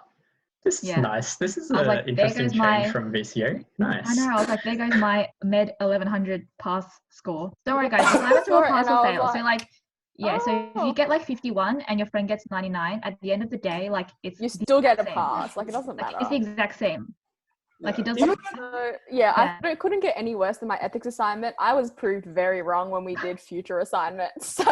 this is Yeah. nice. This is I was an like, there interesting goes change my- from VCO. Nice. I know. I was like, there goes my Med 1100 pass score. Don't worry, guys. Assignments Saw are it pass and or I was fail. So like, like, yeah. So if oh. you get like 51 and your friend gets 99, at the end of the day, like it's You the still get a exact same. pass. Like it doesn't Like matter. it's the exact same. Like it doesn't. Even So, Yeah. I couldn't get any worse than my ethics assignment. I was proved very wrong when we did future assignments. So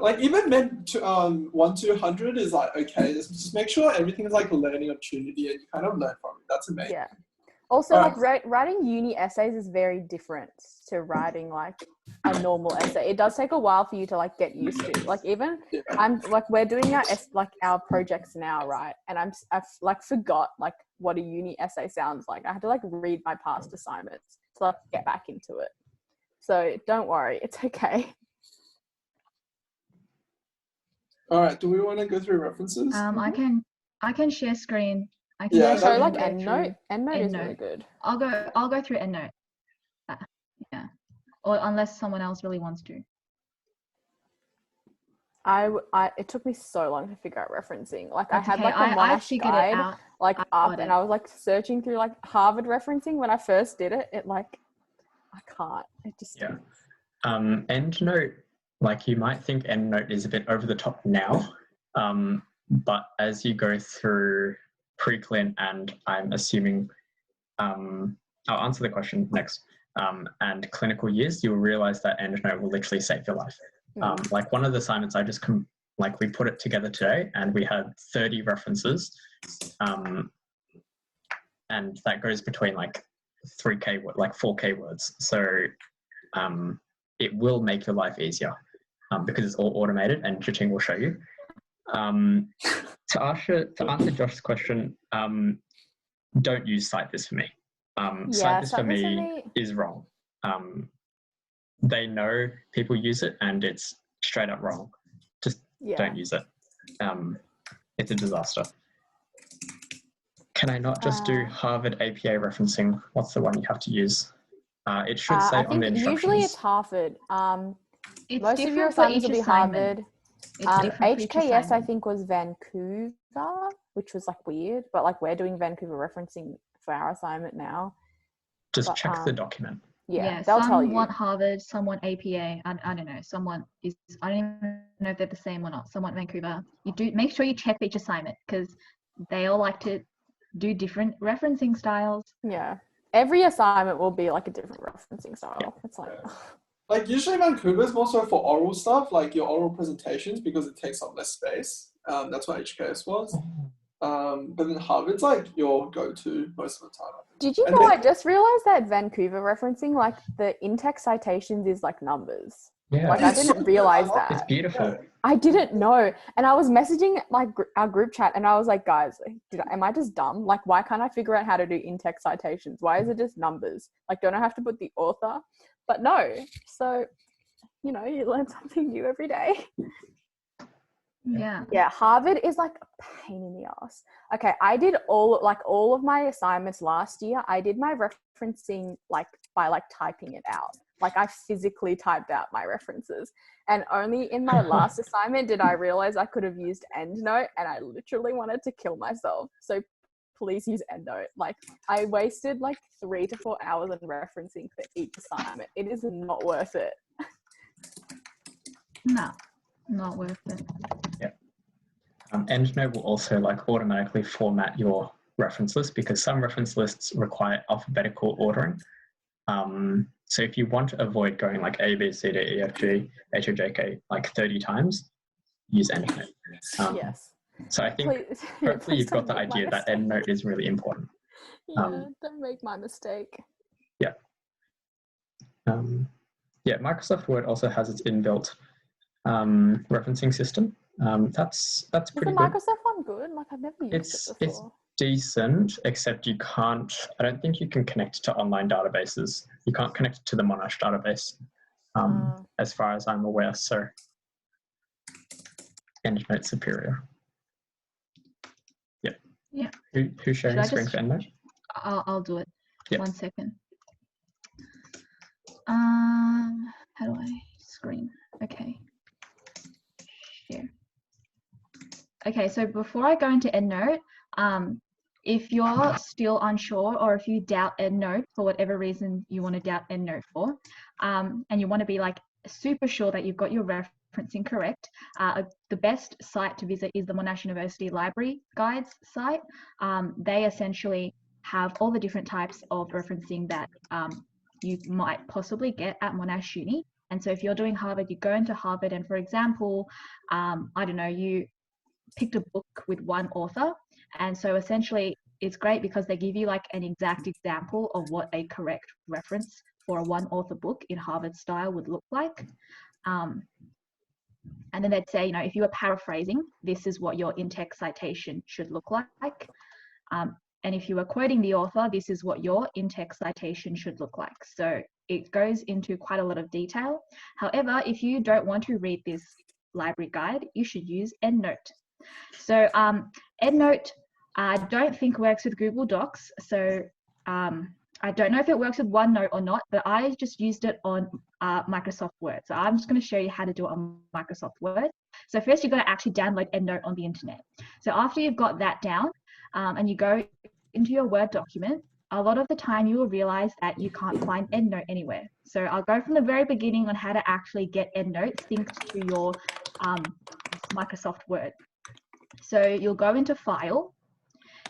like even Med 1 to 100 is like okay. Just make sure everything is like a learning opportunity and you kind of learn from it. That's amazing. yeah. Also, All like writing uni essays is very different to writing like a normal essay. It does take a while for you to like get used to. Like even Yeah. I'm like we're doing our projects now, right? And I've like forgot like what a uni essay sounds like. I had to like read my past assignments to like get back into it. So don't worry, it's okay. All right. Do we want to go through references? I can share screen. I can Yeah, So that'd like be go EndNote through is really good. I'll go through EndNote. Yeah. Or unless someone else really wants to. It took me so long to figure out referencing. Like That's I had okay. like the I Monash figured guide it out. like I up got and it. I was like searching through like Harvard referencing when I first did it. It like I can't. It just Yeah. EndNote, like you might think EndNote is a bit over the top now, but as you go through pre-clin and I'm assuming, I'll answer the question next, and clinical years, you'll realize that EndNote will literally save your life. Like one of the assignments I just like we put it together today and we had 30 references, and that goes between like 4K words. So it will make your life easier because it's all automated and Jiting will show you. To answer Josh's question, don't use Cite This For Me. Cite This For Me is wrong. They know people use it and it's straight up wrong. Just don't use it. It's a disaster. Can I not just do Harvard APA referencing? What's the one you have to use? It should say on the instructions. Usually it's Harvard. It's Most of your assignments will be Harvard. HKS I think was Vancouver, which was like weird, but like we're doing Vancouver referencing for our assignment now. Just check the document. Yeah, they'll tell you. Some want Harvard, some want APA. I don't know. Someone is. I don't even know if they're the same or not. Some want Vancouver. You do make sure you check each assignment because they all like to do different referencing styles. Yeah, every assignment will be like a different referencing style. Yeah. It's like usually Vancouver is more so for oral stuff, like your oral presentations, because it takes up less space. That's what HKS was. But then Harvard's like your go-to most of the time. Did you know, I just realized that Vancouver referencing, like the in-text citations is like numbers. Yeah. Like I didn't realize that. It's beautiful. Yeah. I didn't know. And I was messaging like our group chat and I was like, guys, am I just dumb? Like, why can't I figure out how to do in-text citations? Why is it just numbers? Like, don't I have to put the author? But no. So, you know, you learn something new every day. Yeah. Yeah, Harvard is like a pain in the ass. Okay, I did all of my assignments last year. I did my referencing like by like typing it out. Like I physically typed out my references. And only in my last assignment did I realize I could have used EndNote and I literally wanted to kill myself. So please use EndNote. Like I wasted like 3 to 4 hours on referencing for each assignment. It is not worth it. No, not worth it. Yeah. EndNote will also like automatically format your reference list because some reference lists require alphabetical ordering. So if you want to avoid going like A, B, C, D, E, F, G, H, I, J, K like 30 times, use EndNote. Yes. So I think hopefully you've got the idea that EndNote is really important. Yeah, don't make my mistake. Yeah. Yeah, Microsoft Word also has its inbuilt referencing system. That's pretty good. Is the Microsoft one good? Like I've never used it before. It's decent, except you can't, I don't think you can connect to online databases. You can't connect to the Monash database, as far as I'm aware, so EndNote's superior. Yeah. Yeah. Who's sharing screen for EndNote? I'll do it. Yep. 1 second. How do I screen? Okay. Okay, so before I go into EndNote, if you're still unsure or if you doubt EndNote for whatever reason you want to doubt EndNote for, and you want to be like super sure that you've got your referencing correct, the best site to visit is the Monash University Library Guides site. They essentially have all the different types of referencing that you might possibly get at Monash Uni. And so if you're doing Harvard, you go into Harvard and, for example, I don't know, you picked a book with one author, and so essentially it's great because they give you like an exact example of what a correct reference for a one author book in Harvard style would look like. And then they'd say, you know, if you were paraphrasing, this is what your in-text citation should look like. And if you were quoting the author, this is what your in-text citation should look like. So it goes into quite a lot of detail. However, if you don't want to read this library guide, you should use EndNote. So EndNote, I don't think works with Google Docs. So I don't know if it works with OneNote or not, but I just used it on Microsoft Word. So I'm just going to show you how to do it on Microsoft Word. So first you've got to actually download EndNote on the internet. So after you've got that down and you go into your Word document, a lot of the time you will realize that you can't find EndNote anywhere. So I'll go from the very beginning on how to actually get EndNote synced to your Microsoft Word. So you'll go into File,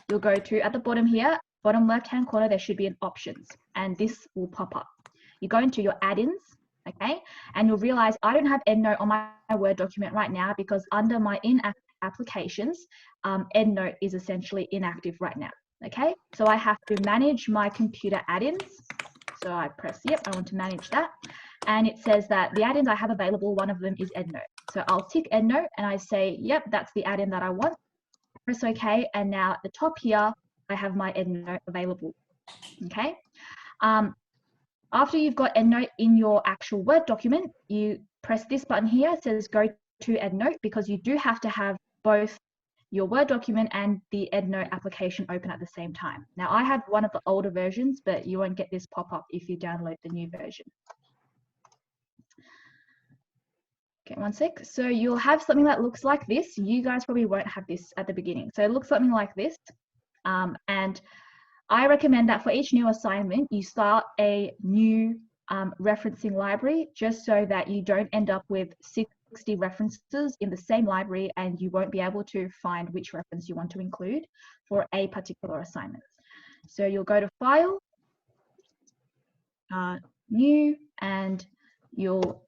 you'll go to, at the bottom here, bottom left-hand corner, there should be an Options, and this will pop up. You go into your add-ins, okay, and you'll realize I don't have EndNote on my Word document right now because under my inactive applications, EndNote is essentially inactive right now, okay? So I have to manage my computer add-ins. So I press, yep, I want to manage that. And it says that the add-ins I have available, one of them is EndNote. So I'll tick EndNote and I say, yep, that's the add-in that I want. Press OK, and now at the top here, I have my EndNote available, okay? After you've got EndNote in your actual Word document, you press this button here, it says go to EndNote, because you do have to have both your Word document and the EndNote application open at the same time. Now I have one of the older versions, but you won't get this pop-up if you download the new version. Okay, one sec. So you'll have something that looks like this. You guys probably won't have this at the beginning. So it looks something like this. And I recommend that for each new assignment, you start a new referencing library, just so that you don't end up with 60 references in the same library and you won't be able to find which reference you want to include for a particular assignment. So you'll go to File, New, and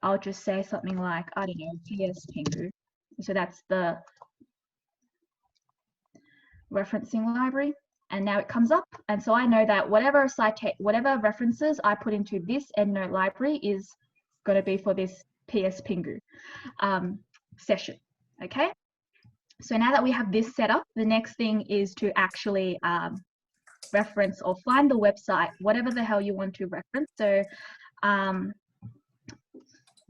I'll just say something like, I don't know, PS Pingu. So that's the referencing library. And now it comes up. And so I know that whatever references I put into this EndNote library is going to be for this PS Pingu session. Okay. So now that we have this set up, the next thing is to actually reference or find the website, whatever the hell you want to reference. So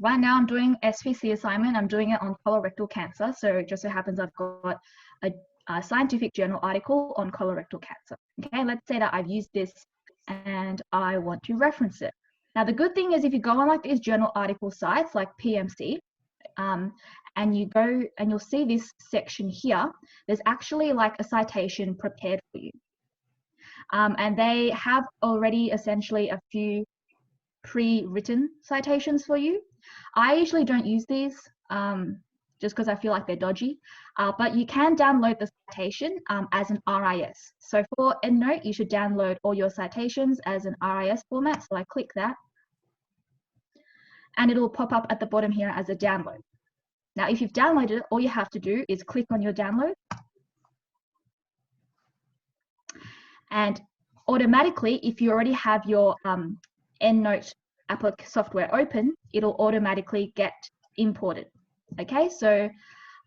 right now I'm doing SPC assignment. I'm doing it on colorectal cancer. So it just so happens I've got a scientific journal article on colorectal cancer. Okay, let's say that I've used this and I want to reference it. Now the good thing is if you go on like these journal article sites like PMC, and you go and you'll see this section here, there's actually like a citation prepared for you. And they have already essentially a few pre-written citations for you. I usually don't use these just because I feel like they're dodgy, but you can download the citation as an RIS. So for EndNote, you should download all your citations as an RIS format. So I click that and it'll pop up at the bottom here as a download. Now, if you've downloaded it, all you have to do is click on your download. And automatically, if you already have your EndNote software open, it'll automatically get imported. Okay, so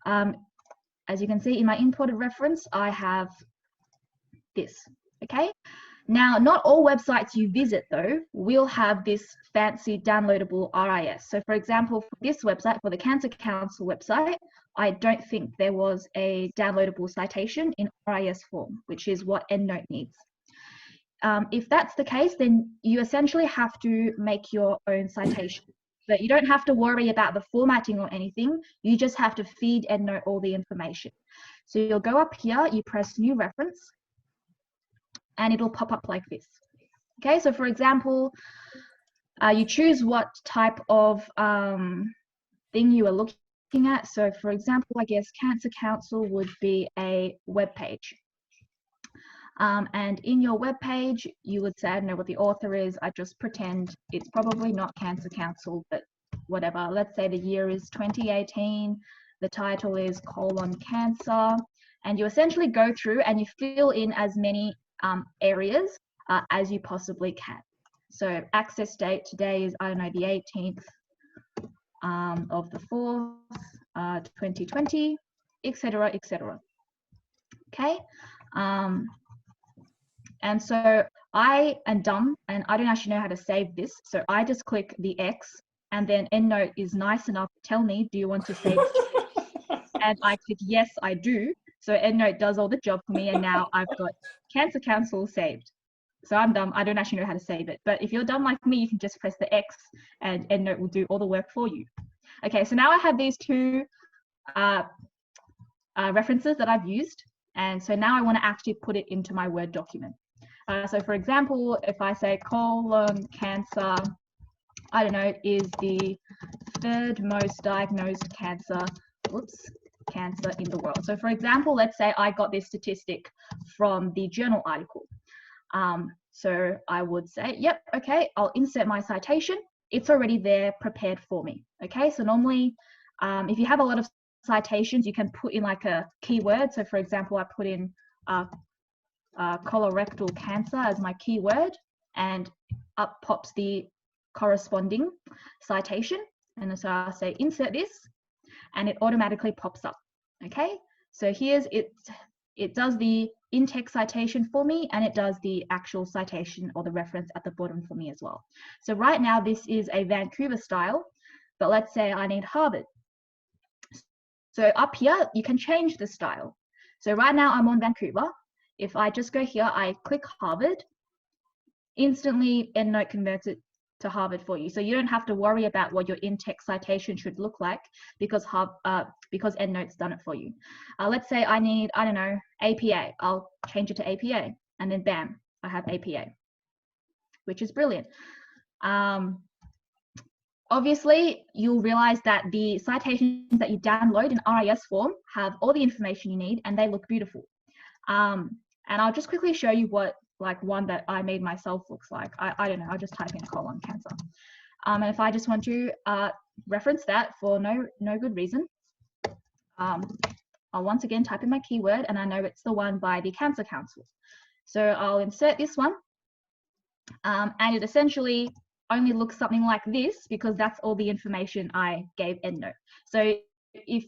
as you can see in my imported reference, I have this. Okay, now not all websites you visit though will have this fancy downloadable RIS. So for example, for this website, for the Cancer Council website, I don't think there was a downloadable citation in RIS form, which is what EndNote needs. If that's the case, then you essentially have to make your own citation. But you don't have to worry about the formatting or anything. You just have to feed EndNote all the information. So you'll go up here, you press new reference, and it'll pop up like this. Okay, so for example, you choose what type of thing you are looking at. So for example, I guess Cancer Council would be a web page. And in your web page, you would say, I don't know what the author is. I just pretend it's probably not Cancer Council, but whatever. Let's say the year is 2018. The title is :cancer. And you essentially go through and you fill in as many areas as you possibly can. So access date today is, I don't know, the 18th of the 4th, 2020, etc., etc. Okay. And so I am dumb and I don't actually know how to save this. So I just click the X, and then EndNote is nice enough to tell me, do you want to save it? And I click yes, I do. So EndNote does all the job for me, and now I've got Cancer Council saved. So I'm dumb, I don't actually know how to save it. But if you're dumb like me, you can just press the X and EndNote will do all the work for you. Okay, so now I have these two references that I've used. And so now I want to actually put it into my Word document. So for example, if I say cancer, I don't know, is the third most diagnosed cancer in the world. So for example, let's say I got this statistic from the journal article. So I would say, yep, okay, I'll insert my citation. It's already there prepared for me. Okay, so normally if you have a lot of citations, you can put in like a keyword. So for example, I put in colorectal cancer as my keyword, and up pops the corresponding citation. And so I'll say insert this, and it automatically pops up. Okay, so here's it does the in-text citation for me, and it does the actual citation or the reference at the bottom for me as well. So right now this is a Vancouver style, but let's say I need Harvard. So up here you can change the style. So right now I'm on Vancouver. If I just go here, I click Harvard, instantly EndNote converts it to Harvard for you. So you don't have to worry about what your in-text citation should look like because EndNote's done it for you. Let's say I need, I don't know, APA. I'll change it to APA, and then bam, I have APA, which is brilliant. Obviously, you'll realize that the citations that you download in RIS form have all the information you need, and they look beautiful. And I'll just quickly show you what like one that I made myself looks like. I don't know, I'll just type in :cancer. And if I just want to reference that for no good reason, I'll once again type in my keyword, and I know it's the one by the Cancer Council. So I'll insert this one, and it essentially only looks something like this because that's all the information I gave EndNote. So if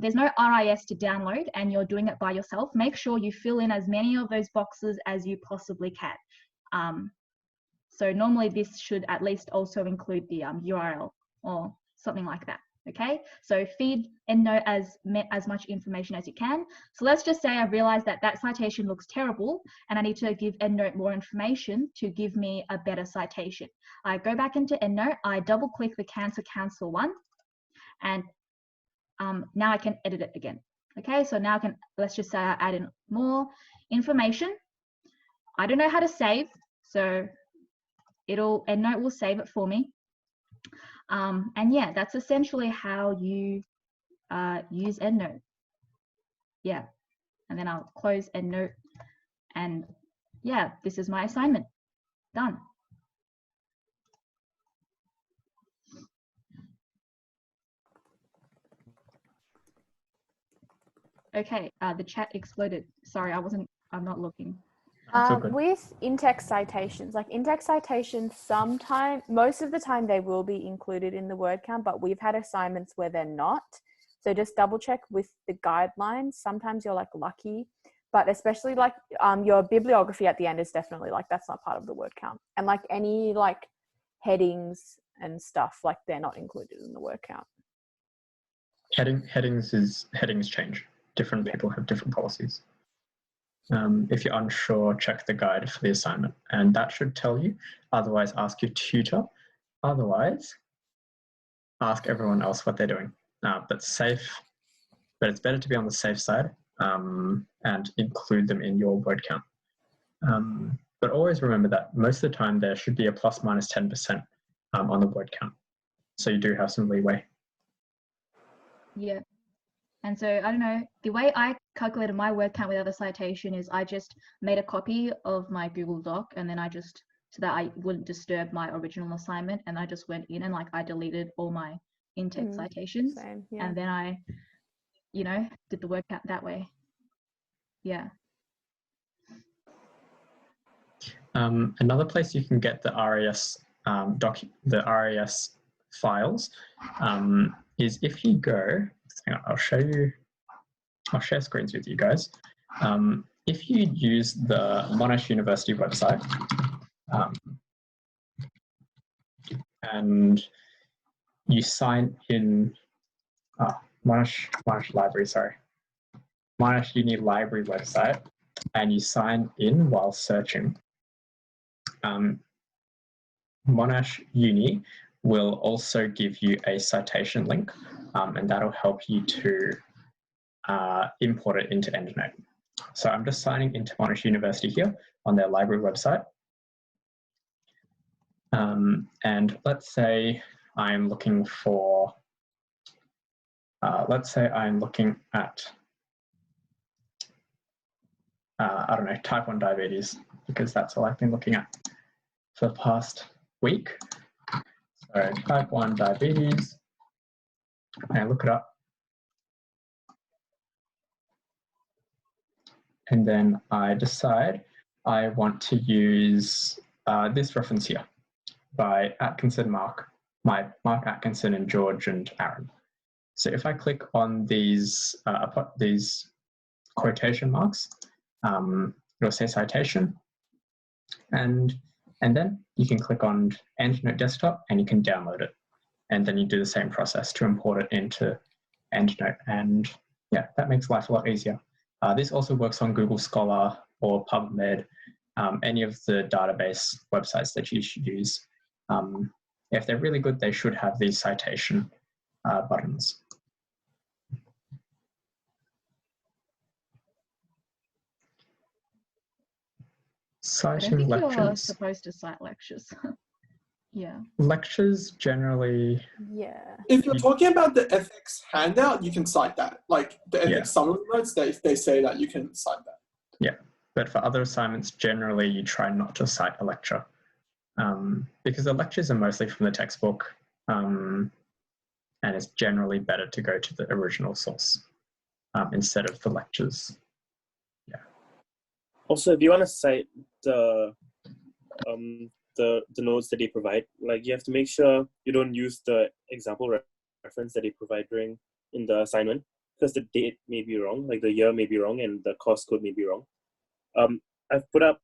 there's no RIS to download and you're doing it by yourself, make sure you fill in as many of those boxes as you possibly can. So normally this should at least also include the URL or something like that. Okay, so feed EndNote as much information as you can. So let's just say I realize that that citation looks terrible and I need to give EndNote more information to give me a better citation. I go back into EndNote, I double click the Cancer Council one, and now I can edit it again. Okay, so now I can, let's just say I add in more information. I don't know how to save, so EndNote will save it for me. And yeah, that's essentially how you use EndNote. Yeah, and then I'll close EndNote, and yeah, this is my assignment. Done. Okay, the chat exploded. Sorry, I'm not looking. With in-text citations, like in-text citations, most of the time they will be included in the word count, but we've had assignments where they're not. So just double check with the guidelines. Sometimes you're like lucky, but especially like your bibliography at the end is definitely like, that's not part of the word count. And like any like headings and stuff, like they're not included in the word count. Headings change. Different people have different policies. If you're unsure, check the guide for the assignment, and that should tell you. Otherwise, ask your tutor. Otherwise, ask everyone else what they're doing. But it's better to be on the safe side. and include them in your word count. But always remember that most of the time there should be a plus minus 10% on the word count. So you do have some leeway. Yeah. And so, I don't know, the way I calculated my word count without the citation is I just made a copy of my Google Doc, and then I just, so that I wouldn't disturb my original assignment, and I just went in and like I deleted all my in-text citations. Same, yeah. And then I, you know, did the word count that way. Yeah. Another place you can get the RAS the RAS files is if you go. Hang on, I'll share screens with you guys. If you use the Monash University website and you sign in, Monash Library, sorry, Monash Uni Library website, and you sign in while searching, Monash Uni will also give you a citation link, and that'll help you to import it into EndNote. So I'm just signing into Monash University here on their library website. And let's say I'm looking for, let's say I'm looking at, I don't know, type 1 diabetes, because that's all I've been looking at for the past week. So type 1 diabetes, and look it up. And then I decide I want to use this reference here by Atkinson, Mark Atkinson and George and Aaron. So if I click on these quotation marks, it'll say citation, and then you can click on EndNote Desktop and you can download it. And then you do the same process to import it into EndNote. And yeah, that makes life a lot easier. This also works on Google Scholar or PubMed, any of the database websites that you should use. If they're really good, they should have these citation buttons. Citing You're lectures. supposed to cite lectures. Yeah. Lectures generally. Yeah. If you're talking about the ethics handout, you can cite that. Like the ethics summary notes, they say that you can cite that. Yeah, but for other assignments, generally you try not to cite a lecture, because the lectures are mostly from the textbook, and it's generally better to go to the original source instead of the lectures. Yeah. Also, if you want to cite the notes that they provide, like you have to make sure you don't use the example reference that they provide in the assignment, because the date may be wrong, like the year may be wrong, and the course code may be wrong. I've put up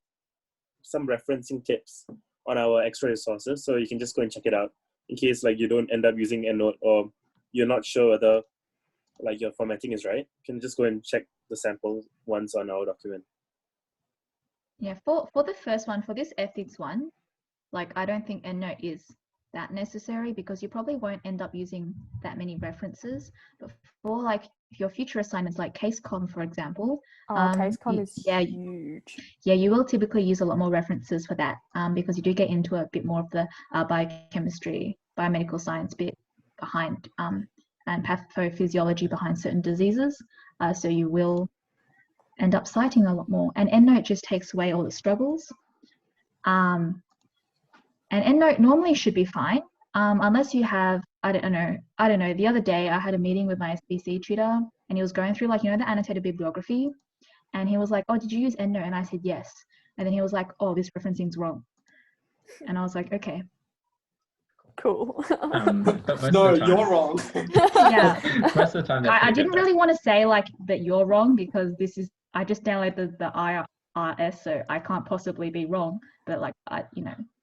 some referencing tips on our extra resources, so you can just go and check it out in case like you don't end up using EndNote or you're not sure whether like your formatting is right. You can just go and check the sample ones on our document. Yeah, for the first one, for this ethics one, like I don't think EndNote is that necessary because you probably won't end up using that many references. But for like your future assignments, like CaseCom, for example, CaseCom is huge. Yeah, you will typically use a lot more references for that because you do get into a bit more of the biochemistry, biomedical science bit behind and pathophysiology behind certain diseases. So you will end up citing a lot more. And EndNote just takes away all the struggles. And EndNote normally should be fine, unless you have, I don't know. The other day I had a meeting with my SBC tutor and he was going through like, you know, the annotated bibliography. And he was like, oh, did you use EndNote? And I said, yes. And then he was like, oh, this referencing's wrong. And I was like, okay. Cool. No, you're wrong. Yeah. Most of the time, I didn't really want to say like that you're wrong because I just downloaded the IRS, so I can't possibly be wrong. But like,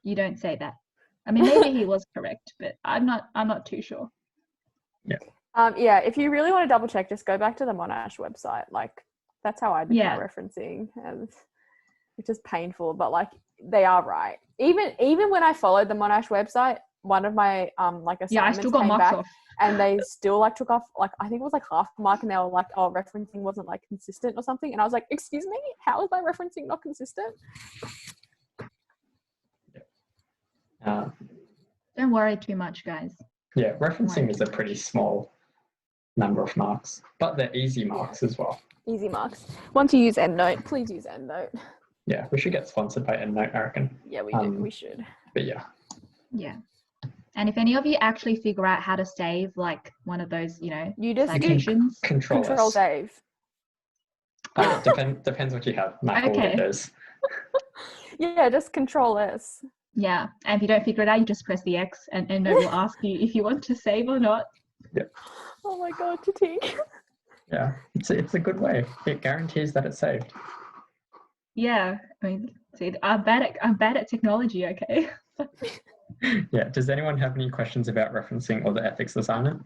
you don't say that. I mean, maybe he was correct, but I'm not too sure. Yeah. Yeah. If you really want to double check, just go back to the Monash website. Like that's how I did my referencing, and which is painful, but like they are right. Even when I followed the Monash website, one of my like assignments Yeah, I still got came marks back off. and they still like took off like I think it was like half a mark and they were like, oh, referencing wasn't like consistent or something. And I was like, excuse me, how is my referencing not consistent? Don't worry too much, guys. Yeah, referencing is a pretty small number of marks, but they're easy marks as well. Easy marks. Once you use EndNote, please use EndNote. Yeah, we should get sponsored by EndNote, I reckon. Yeah, we do. We should. But yeah. Yeah. And if any of you actually figure out how to save like one of those, you know, You just citations, Control save. Depends what you have. Mac or Okay. Windows. Yeah, just Control S. yeah. And if you don't figure it out, you just press the X and EndNote will ask you if you want to save or not. Oh my god, to think. Yeah, it's a good way. It guarantees that it's saved. Yeah. I mean, see, I'm bad at technology, okay? Yeah. Does anyone have any questions about referencing or the ethics assignment?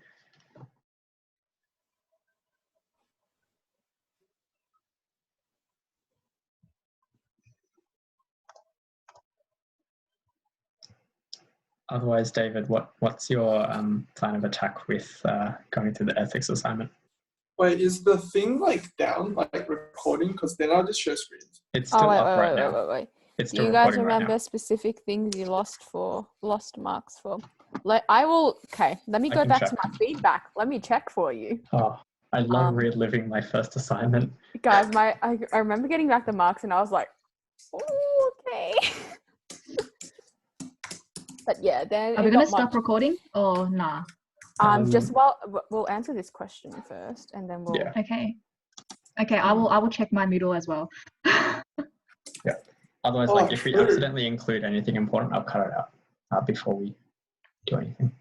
Otherwise, David, what's your plan of attack with going through the ethics assignment? Wait, is the thing like down, like recording? Because then I'll just share screens. It's still up right now. Wait. It's Do still you guys recording right remember now. specific things you lost marks for? Like let me I go can back check. to my feedback. Let me check for you. Oh, I love reliving my first assignment. Guys, I remember getting back the marks and I was like, oh, okay. But yeah, then Are we going to stop recording or nah? Just we'll answer this question first and then we'll. Yeah. Okay. Okay, I will check my Moodle as well. Yeah. Otherwise, like if we accidentally include anything important, I'll cut it out before we do anything.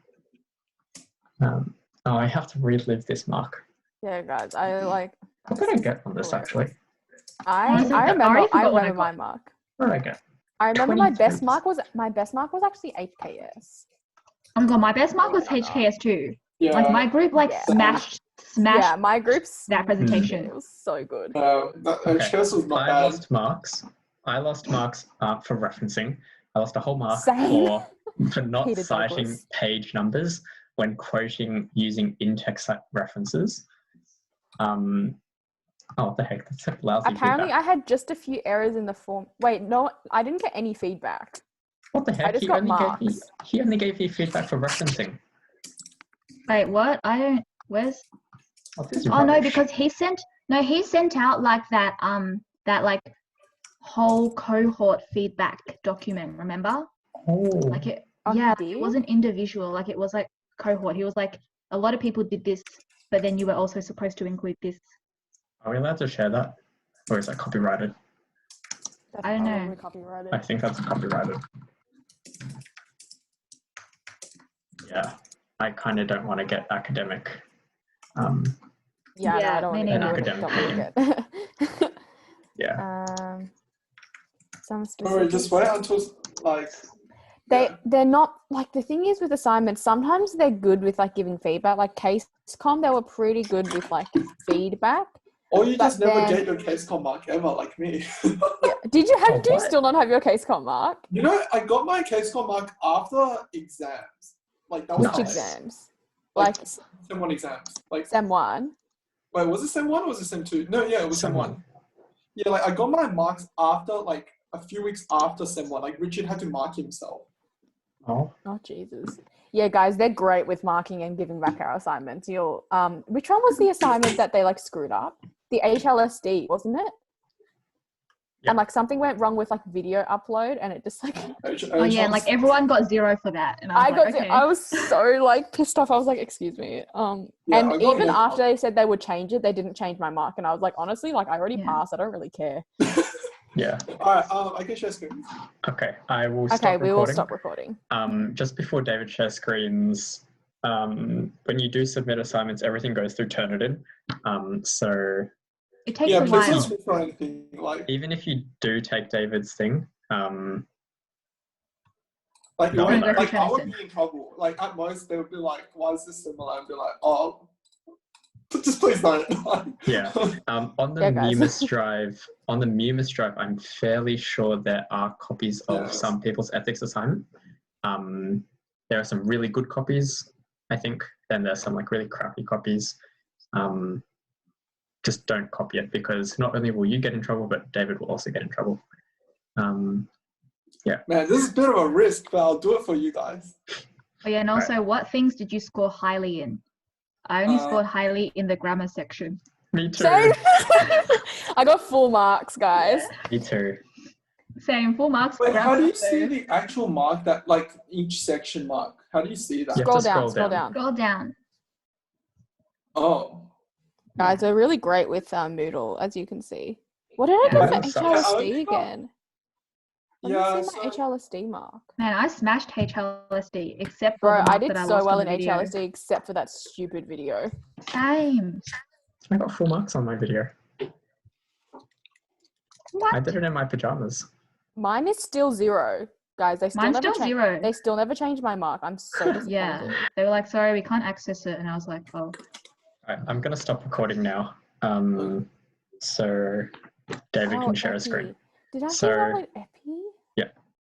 I have to relive this mark. Yeah, guys, I like. What did I get on this actually? I remember my mark. What did I get? I remember 23. my best mark was actually HKS. Oh my god, my best mark was HKS too. Yeah. Like my group smashed Yeah, my group's that presentation. It was so good. HKS was not bad. I lost marks for referencing. I lost a whole mark Same. for not Peter citing Douglas. page numbers when quoting using in-text references. What the heck? That's lousy Apparently, feedback. I had just a few errors in the form. Wait, no, I didn't get any feedback. What the heck? I just got marks. He only gave me feedback for referencing. Wait, what? I don't. Where's? This is Oh no, rubbish. because he sent out like that like whole cohort feedback document. Remember? Oh. Like it. Oh, yeah, he did? it wasn't individual. Like it was like cohort. He was like, a lot of people did this, but then you were also supposed to include this. Are we allowed to share that? Or is that copyrighted? That's I don't know. probably copyrighted. I think that's copyrighted. Yeah, I kind of don't want to get academic. Yeah, no, I don't me want to neither. get. Yeah. Some Alright, just wait until like. They're not like the thing is with assignments. Sometimes they're good with like giving feedback. Like CaseCom, they were pretty good with like feedback. Or you just never get your CaseCom mark ever, like me. Yeah. Did you still not have your CaseCom mark? You know, I got my CaseCom mark after exams. Like that was Which nice. exams? Like Sem 1 exams. Like Sem 1. Wait, was it Sem 1 or was it Sem 2? No, yeah, it was Sem 1. 1. Yeah, like I got my marks after like a few weeks after Sem 1. Like Richard had to mark himself. Oh. Oh Jesus. Yeah, guys, they're great with marking and giving back our assignments. You'll which one was the assignment that they like screwed up? The HLSD, wasn't it? Yeah. And like something went wrong with like video upload and it just like Oh yeah, and like everyone got 0 for that. And I was so like pissed off. I was like, excuse me. And even after they said they would change it, they didn't change my mark. And I was like, honestly, like I already passed. I don't really care. Yeah. Alright, I can share screen. Okay, I will stop Okay, recording. we will stop recording. Just before David shares screens, when you do submit assignments, everything goes through Turnitin. So it takes a while. Please don't try anything, like, even if you do take David's thing, like, no, I no. would be in trouble. Like at most they would be like, why is this similar? And be like, oh, just please don't. Yeah. On the Mumis drive, I'm fairly sure there are copies of some people's ethics assignment. there are some really good copies, I think. Then there's some like really crappy copies. Just don't copy it, because not only will you get in trouble, but David will also get in trouble. Yeah. Man, this is a bit of a risk, but I'll do it for you guys. Oh yeah, and also, what things did you score highly in? I only scored highly in the grammar section. Me too. Same. I got full marks, guys. Me too. Same, full marks. Wait, how do you grammar, see so- the actual mark that, like, each section mark? How do you see that? Yeah. Scroll to down, scroll scroll down. Scroll down. Oh. Guys, we're really great with Moodle, as you can see. What did I Yeah, get that for sucks. HLSD again? I Yeah, didn't see my HLSD mark. Man, I smashed HLSD, except for Bro, the mark I did that I so lost well on in the video. HLSD except for that stupid video. Same. I got full marks on my video. What? I did it in my pajamas. Mine is still 0. Guys, they still Mine's never still 0. They still never changed my mark. I'm so disappointed. Yeah, they were like, sorry, we can't access it. And I was like, oh. All right, I'm going to stop recording now. So David can share a screen. Did I So- do well in Epi?